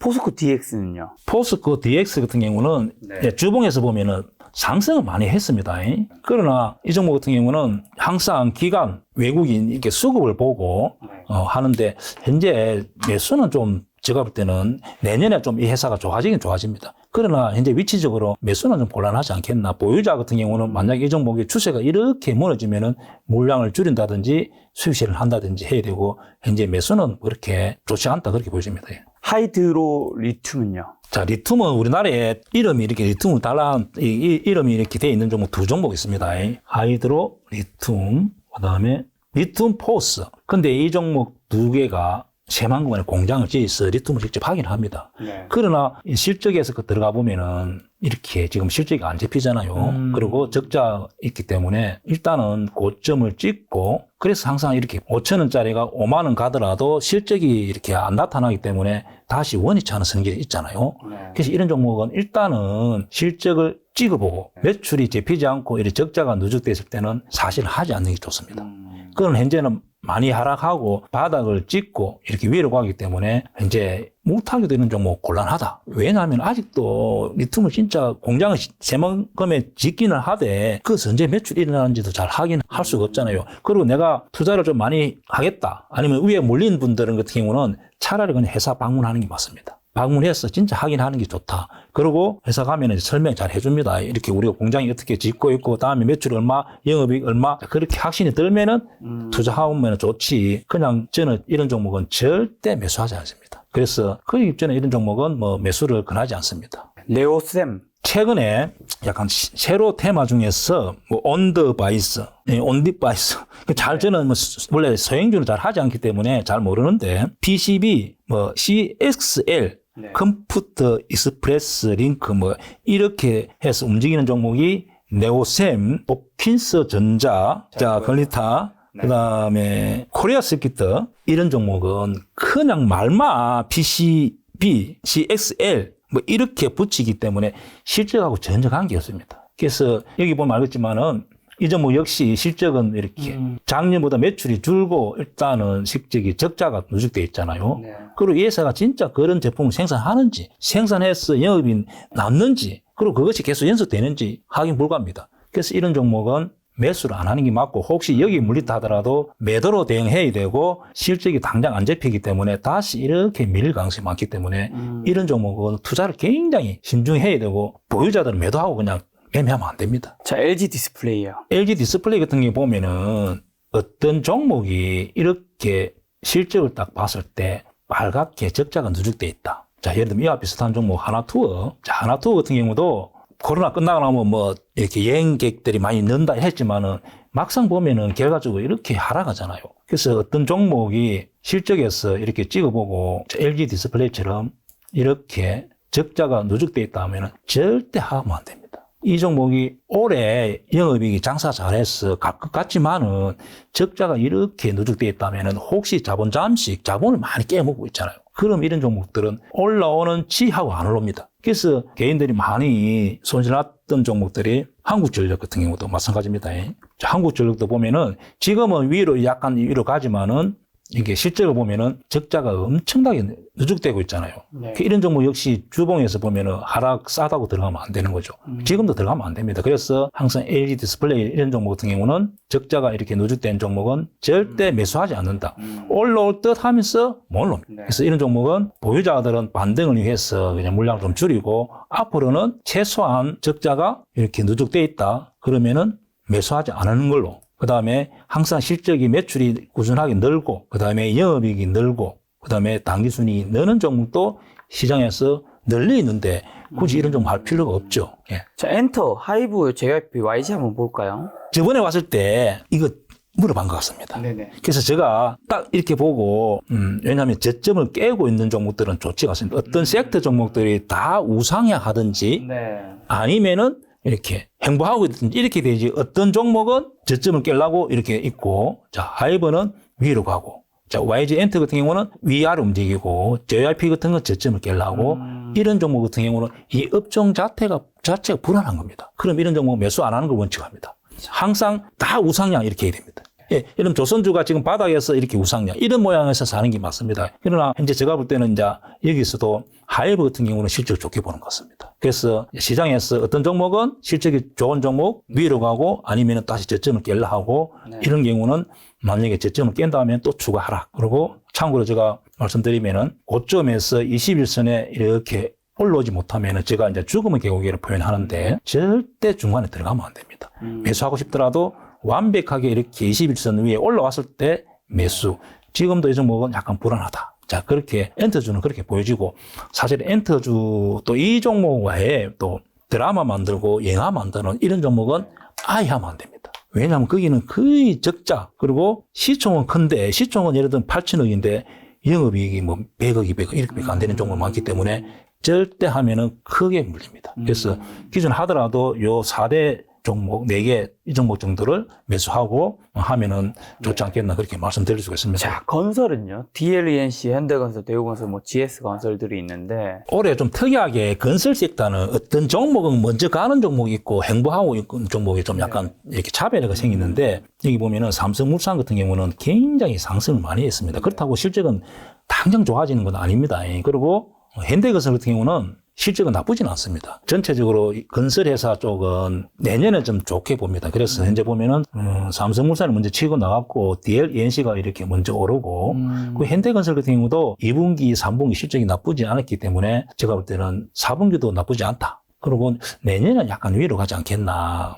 포스코 DX는요? 포스코 DX 같은 경우는 주봉에서 보면은 상승을 많이 했습니다. 그러나 이 종목 같은 경우는 항상 기관, 외국인 이렇게 수급을 보고 하는데 현재 매수는 좀 제가 볼 때는 내년에 좀 이 회사가 좋아지긴 좋아집니다. 그러나 현재 위치적으로 매수는 좀 곤란하지 않겠나. 보유자 같은 경우는 만약에 이 종목의 추세가 이렇게 무너지면은 물량을 줄인다든지 수익 실현을 한다든지 해야 되고 현재 매수는 그렇게 좋지 않다 그렇게 보여집니다. 하이드로 리튬은요? 자, 리튬은 우리나라에 이름이 이렇게 리튬을 이름이 이렇게 되어 있는 종목 두 종목 있습니다. 하이드로 리튬, 그 다음에 리튬 포스. 근데 이 종목 두 개가 새만금에 공장을 지어서 리튬을 직접 확인합니다. 그러나 실적에서 들어가 보면은 이렇게 지금 실적이 안 잡히잖아요. 그리고 적자 있기 때문에 일단은 고점을 찍고, 그래서 항상 이렇게 5,000원짜리가 5만 원 가더라도 실적이 이렇게 안 나타나기 때문에 다시 원위치 하는 성질이 있잖아요. 그래서 이런 종목은 일단은 실적을 찍어보고 매출이 잡히지 않고 이렇게 적자가 누적됐을 때는 사실 하지 않는 게 좋습니다. 그건 현재는 많이 하락하고 바닥을 찍고 이렇게 위로 가기 때문에 현재 못하게 되는 종목 곤란하다. 왜냐하면 아직도 리튬을 진짜 공장을 새만금에 짓기는 하되 그 언제 매출이 일어나는지도 잘 확인할 수가 없잖아요. 그리고 내가 투자를 좀 많이 하겠다 아니면 위에 몰린 분들은 같은 경우는 차라리 그냥 회사 방문하는 게 맞습니다. 방문해서 진짜 확인하는 게 좋다. 그리고 회사 가면 설명 잘 해줍니다. 이렇게 우리가 공장이 어떻게 짓고 있고 다음에 매출 얼마, 영업이익 얼마 그렇게 확신이 들면은 투자하면 좋지. 그냥 저는 이런 종목은 절대 매수하지 않습니다. 그래서 그 입장에 이런 종목은 뭐 매수를 권하지 않습니다. 레오셈. 최근에 약간 새로 테마 중에서 뭐 온더바이스, 온디바이스. 저는 뭐 원래 서행주는 잘 하지 않기 때문에 잘 모르는데 PCB, 뭐 CXL, 컴퓨터 익스프레스 링크 뭐 이렇게 해서 움직이는 종목이 네오셈, 홉킨스 전자, 자 글리타, 그다음에 코리아 서킷터 이런 종목은 그냥 말만 PCB, CXL 뭐 이렇게 붙이기 때문에 실적하고 전혀 관계 없습니다. 그래서 여기 보면 알겠지만은 이 종목 역시 실적은 이렇게 작년보다 매출이 줄고 일단은 실적이 적자가 누적돼 있잖아요. 그리고 이 회사가 진짜 그런 제품을 생산하는지, 생산해서 영업이 남는지, 그리고 그것이 계속 연속되는지 확인 불가합니다. 그래서 이런 종목은 매수를 안 하는 게 맞고 혹시 여기 물리다 하더라도 매도로 대응해야 되고 실적이 당장 안 잡히기 때문에 다시 이렇게 밀릴 가능성이 많기 때문에 이런 종목은 투자를 굉장히 신중해야 되고 보유자들은 매도하고 그냥 매매하면 안 됩니다. 자, LG 디스플레이요. LG 디스플레이 같은 경우 보면은 어떤 종목이 이렇게 실적을 딱 봤을 때 빨갛게 적자가 누적돼 있다. 자, 예를 들면 이와 비슷한 종목 하나투어. 자, 하나투어 같은 경우도 코로나 끝나고 나면 뭐 이렇게 여행객들이 많이 는다 했지만은 막상 보면은 결과적으로 이렇게 하락하잖아요. 그래서 어떤 종목이 실적에서 이렇게 찍어보고 LG 디스플레이처럼 이렇게 적자가 누적돼 있다 하면은 절대 하면 안 됩니다. 이 종목이 올해 영업이익이 장사 잘해서 갈 것 같지만은 적자가 이렇게 누적돼 있다면은 혹시 자본을 많이 깨먹고 있잖아요. 그럼 이런 종목들은 올라오는 지하고 안 올라옵니다. 그래서 개인들이 많이 손실났던 종목들이 한국전력 같은 경우도 마찬가지입니다. 한국전력도 보면은 지금은 약간 위로 가지만은 이게 실제로 보면은 적자가 엄청나게 누적되고 있잖아요. 이런 종목 역시 주봉에서 보면은 하락 싸다고 들어가면 안 되는 거죠. 지금도 들어가면 안 됩니다. 그래서 항상 LG 디스플레이 이런 종목 같은 경우는 적자가 이렇게 누적된 종목은 절대 매수하지 않는다. 올라올 듯 하면서 못 올라옵니다. 그래서 이런 종목은 보유자들은 반등을 위해서 그냥 물량을 좀 줄이고 앞으로는 최소한 적자가 이렇게 누적돼 있다. 그러면은 매수하지 않는 걸로. 그 다음에 항상 실적이 매출이 꾸준하게 늘고, 그 다음에 영업이익이 늘고, 그 다음에 당기순이 느는 종목도 시장에서 널리 있는데 굳이 이런 종목 할 필요가 없죠. 예. 자, 엔터, 하이브, JYP, YG 한번 볼까요? 저번에 왔을 때 이거 물어본 것 같습니다. 그래서 제가 딱 이렇게 보고, 왜냐하면 저점을 깨고 있는 종목들은 좋지 않습니다. 어떤 섹터 종목들이 다 우상향 하든지, 아니면은 이렇게 행보하고 있든지 이렇게 되지 어떤 종목은 저점을 깨려고 이렇게 있고 자 하이브는 위로 가고 자 YG 엔터 같은 경우는 위아래 움직이고 JYP 같은 건 저점을 깨려고 이런 종목 같은 경우는 이 업종 자체가 불안한 겁니다. 그럼 이런 종목 매수 안 하는 걸 원칙합니다. 항상 다 우상향 이렇게 해야 됩니다. 예, 이런 조선주가 지금 바닥에서 이렇게 우상향 이런 모양에서 사는 게 맞습니다. 그러나 현재 제가 볼 때는 이제 여기서도 하이브 같은 경우는 실적을 좋게 보는 것 같습니다. 그래서 시장에서 어떤 종목은 실적이 좋은 종목 위로 가고 아니면 다시 저점을 깰라 하고 이런 경우는 만약에 저점을 깬다 하면 또 추가 하락. 그리고 참고로 제가 말씀드리면은 고점에서 21선에 이렇게 올라오지 못하면은 제가 이제 죽음의 계곡이라고 표현하는데 절대 중간에 들어가면 안 됩니다. 매수하고 싶더라도 완벽하게 이렇게 21선 위에 올라왔을 때 매수. 지금도 이 종목은 약간 불안하다. 자, 그렇게 엔터주는 그렇게 보여지고 사실 엔터주 또 이 종목 외에 또 드라마 만들고 영화 만드는 이런 종목은 아예 하면 안 됩니다. 왜냐하면 거기는 거의 적자. 그리고 시총은 큰데 시총은 예를 들면 8천억인데 영업이익이 뭐 100억, 200억 이렇게밖에 안 되는 종목이 많기 때문에 절대 하면은 크게 물립니다. 그래서 기존 하더라도 요 4대 종목 4개 이 종목 정도를 매수하고 하면은 좋지 않겠나 그렇게 말씀드릴 수가 있습니다. 자, 건설은요? DLENC, 현대건설, 대우건설, 뭐 GS건설들이 있는데 올해 좀 특이하게 건설 섹터는 어떤 종목은 먼저 가는 종목이 있고 행보하고 있는 종목이 좀 약간 이렇게 차별화가 생기는데 여기 보면은 삼성물산 같은 경우는 굉장히 상승을 많이 했습니다. 그렇다고 실적은 당장 좋아지는 건 아닙니다. 그리고 현대건설 같은 경우는 실적은 나쁘진 않습니다. 전체적으로 건설회사 쪽은 내년에 좀 좋게 봅니다. 그래서 현재 보면은 삼성물산이 먼저 치고 나갔고 DLENC가 이렇게 먼저 오르고 그 현대건설 같은 경우도 2분기, 3분기 실적이 나쁘지 않았기 때문에 제가 볼 때는 4분기도 나쁘지 않다. 그리고 내년은 약간 위로 가지 않겠나.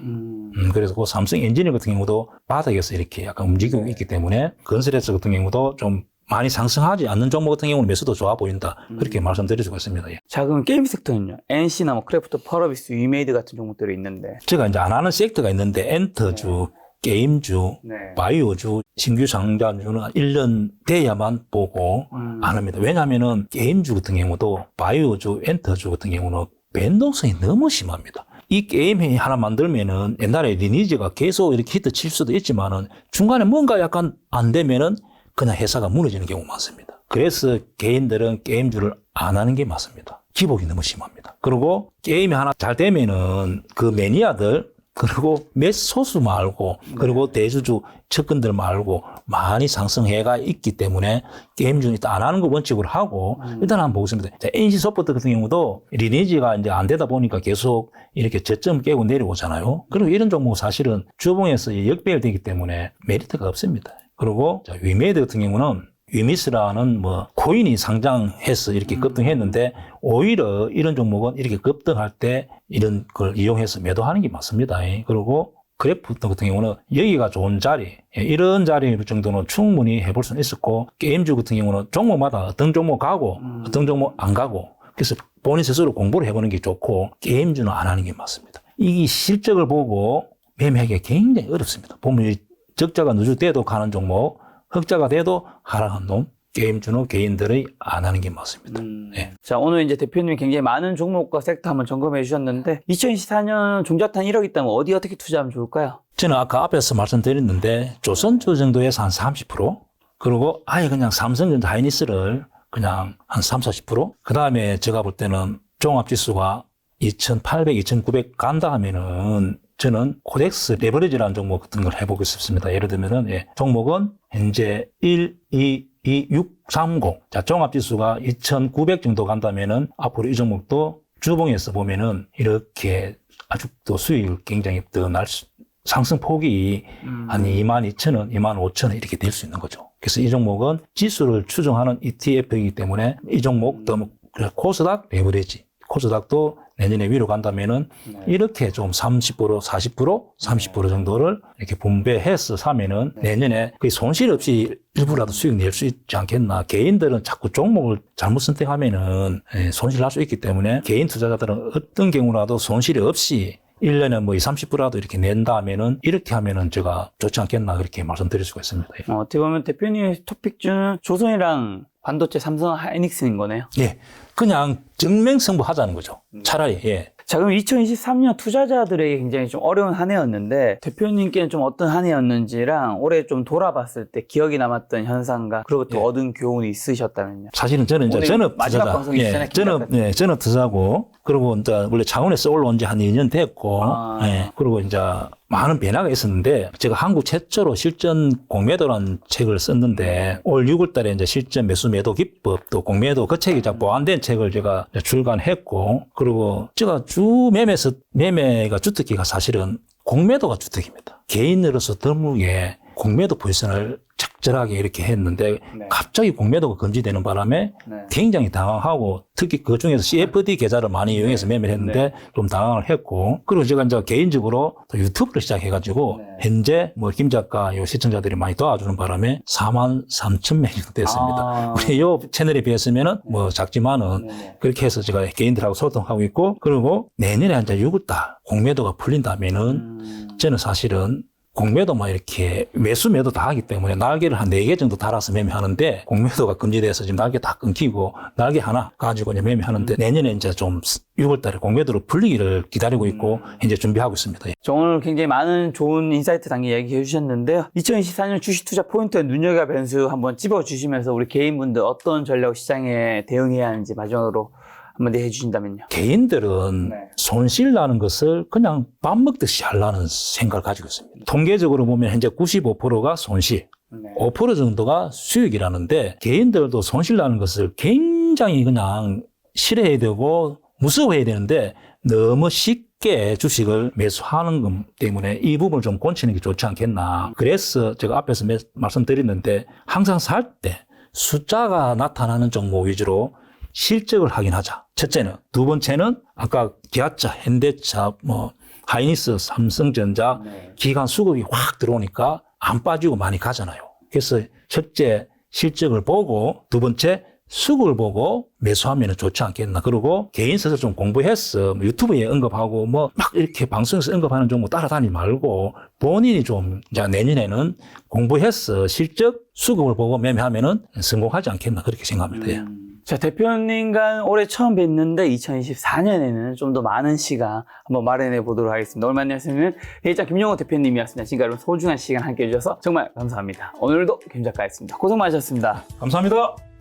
그래서 그 삼성 엔지니어 같은 경우도 바닥에서 이렇게 약간 움직이고 있기 때문에 건설회사 같은 경우도 좀 많이 상승하지 않는 종목 같은 경우는 매수도 좋아 보인다. 그렇게 말씀드릴 수가 있습니다. 예. 자, 그럼 게임 섹터는요? NC나 뭐 크래프트, 펄어비스, 위메이드 같은 종목들이 있는데. 제가 이제 안 하는 섹터가 있는데 엔터주, 게임주, 바이오주, 신규 상장주는 1년 돼야만 보고 안 합니다. 왜냐하면은 게임주 같은 경우도 바이오주, 엔터주 같은 경우는 변동성이 너무 심합니다. 이 게임이 하나 만들면은 옛날에 리니지가 계속 이렇게 히트 칠 수도 있지만은 중간에 뭔가 약간 안 되면은 그냥 회사가 무너지는 경우가 많습니다. 그래서 개인들은 게임주를 안 하는 게 맞습니다. 기복이 너무 심합니다. 그리고 게임이 하나 잘 되면은 그 매니아들 그리고 몇 소수 말고 그리고 대주주 측근들 말고 많이 상승해가 있기 때문에 게임주는 일단 안 하는 거 원칙으로 하고 일단 한번 보겠습니다. NC소프트 같은 경우도 리니지가 이제 안 되다 보니까 계속 이렇게 저점 깨고 내려오잖아요. 그리고 이런 종목은 사실은 주봉에서 역배열되기 때문에 메리트가 없습니다. 그리고 위메이드 같은 경우는 위미스라는 뭐 코인이 상장해서 이렇게 급등했는데 오히려 이런 종목은 이렇게 급등할 때 이런 걸 이용해서 매도하는 게 맞습니다. 그리고 그래프트 같은 경우는 여기가 좋은 자리, 이런 자리 정도는 충분히 해볼 수는 있었고 게임주 같은 경우는 종목마다 어떤 종목 가고 어떤 종목 안 가고 그래서 본인 스스로 공부를 해보는 게 좋고 게임주는 안 하는 게 맞습니다. 이 실적을 보고 매매하기가 굉장히 어렵습니다. 보면 적자가 누적돼도 가는 종목, 흑자가 돼도 하락한 놈, 게임주는 개인들이 안 하는 게 맞습니다. 네. 자, 오늘 이제 대표님이 굉장히 많은 종목과 섹터 한번 점검해 주셨는데 2024년 종자탄 1억 있다면 어디 어떻게 투자하면 좋을까요? 저는 아까 앞에서 말씀드렸는데 조선주 정도에서 한 30%, 그리고 아예 그냥 삼성전자 하이닉스를 그냥 한 30~40%, 그 다음에 제가 볼 때는 종합지수가 2,800, 2,900 간다 하면은 저는 코덱스 레버리지라는 종목 같은 걸 해보고 싶습니다. 예를 들면은, 종목은 현재 1, 2, 2, 6, 30. 자, 종합지수가 2,900 정도 간다면은 앞으로 이 종목도 주봉에서 보면은 이렇게 아직도 수익을 굉장히 더 상승폭이 한 22,000원, 25,000원 이렇게 될 수 있는 거죠. 그래서 이 종목은 지수를 추종하는 ETF이기 때문에 이 종목도 코스닥 레버리지. 코스닥도 내년에 위로 간다면은 이렇게 좀 30%, 40%, 30% 정도를 이렇게 분배해서 사면은 내년에 거의 손실 없이 일부라도 수익 낼 수 있지 않겠나. 개인들은 자꾸 종목을 잘못 선택하면은 손실 날 수 있기 때문에 개인 투자자들은 어떤 경우라도 손실이 없이 1년에 뭐 20, 30%라도 이렇게 낸다 하면은 이렇게 하면은 제가 좋지 않겠나 그렇게 말씀드릴 수가 있습니다. 어떻게 보면 대표님의 토픽 중은 조선이랑 반도체 삼성 하이닉스인 거네요. 예. 그냥 증명승부 하자는 거죠. 차라리, 예. 자, 그럼 2023년 투자자들에게 굉장히 좀 어려운 한 해였는데 대표님께는 좀 어떤 한 해였는지랑 올해 좀 돌아봤을 때 기억이 남았던 현상과 그리고 또 얻은 교훈이 있으셨다면요. 사실은 저는 이제 전업 마지막 투자자. 방송이시잖아요. 전업 투자고 그리고 이제 원래 창원에서 올라온 지 한 2년 됐고 그리고 이제 많은 변화가 있었는데 제가 한국 최초로 실전 공매도라는 책을 썼는데 올 6월 달에 이제 실전 매수 매도 기법 또 공매도 그 책이 보완된 책을 제가 출간했고 그리고 제가 주 매매가 주특기가 사실은 공매도가 주특기입니다. 개인으로서 드물게 공매도 포지션을 적절하게 이렇게 했는데 갑자기 공매도가 금지되는 바람에 굉장히 당황하고 특히 그 중에서 CFD 계좌를 많이 이용해서 매매를 했는데 좀 당황을 했고 그리고 제가 이제 개인적으로 또 유튜브를 시작해가지고 현재 뭐 김 작가 요 시청자들이 많이 도와주는 바람에 43,000명 정도 됐습니다. 우리 요 채널에 비했으면은 뭐 작지만은 그렇게 해서 제가 개인들하고 소통하고 있고 그리고 내년에 이제 6월달 공매도가 풀린다면은 저는 사실은 공매도만 이렇게 매수 매도 다 하기 때문에 날개를 한 4개 정도 달아서 매매하는데 공매도가 금지돼서 지금 날개 다 끊기고 날개 하나 가지고 이제 매매하는데 내년에 이제 좀 6월 달에 공매도로 풀리기를 기다리고 있고 이제 준비하고 있습니다. 저 오늘 굉장히 많은 좋은 인사이트 담긴 이야기 해주셨는데요. 2024년 주식 투자 포인트의 눈여겨 변수 한번 찝어주시면서 우리 개인분들 어떤 전략 시장에 대응해야 하는지 마지막으로 한마디 해주신다면요. 개인들은 손실 나는 것을 그냥 밥 먹듯이 하려는 생각을 가지고 있습니다. 통계적으로 보면 현재 95%가 손실, 5% 정도가 수익이라는데 개인들도 손실 나는 것을 굉장히 그냥 싫어해야 되고 무서워해야 되는데 너무 쉽게 주식을 매수하는 것 때문에 이 부분을 좀 고치는 게 좋지 않겠나. 그래서 제가 앞에서 말씀드렸는데 항상 살 때 숫자가 나타나는 종목 위주로 실적을 확인하자. 첫째는. 두 번째는 아까 기아차, 현대차, 하이닉스, 삼성전자, 기관 수급이 확 들어오니까 안 빠지고 많이 가잖아요. 그래서 첫째 실적을 보고 두 번째 수급을 보고 매수하면 좋지 않겠나. 그리고 개인 스스로 좀 공부해서 유튜브에 언급하고 막 이렇게 방송에서 언급하는 종목 따라다니지 말고 본인이 좀 이제 내년에는 공부해서 실적 수급을 보고 매매하면은 성공하지 않겠나 그렇게 생각합니다. 예. 자, 대표님과 올해 처음 뵀는데 2024년에는 좀 더 많은 시간 한번 마련해 보도록 하겠습니다. 오늘 만났으면 일자 김용호 대표님이었습니다. 지금까지 여러분 소중한 시간 함께 해주셔서 정말 감사합니다. 오늘도 김 작가였습니다. 고생 많으셨습니다. 감사합니다.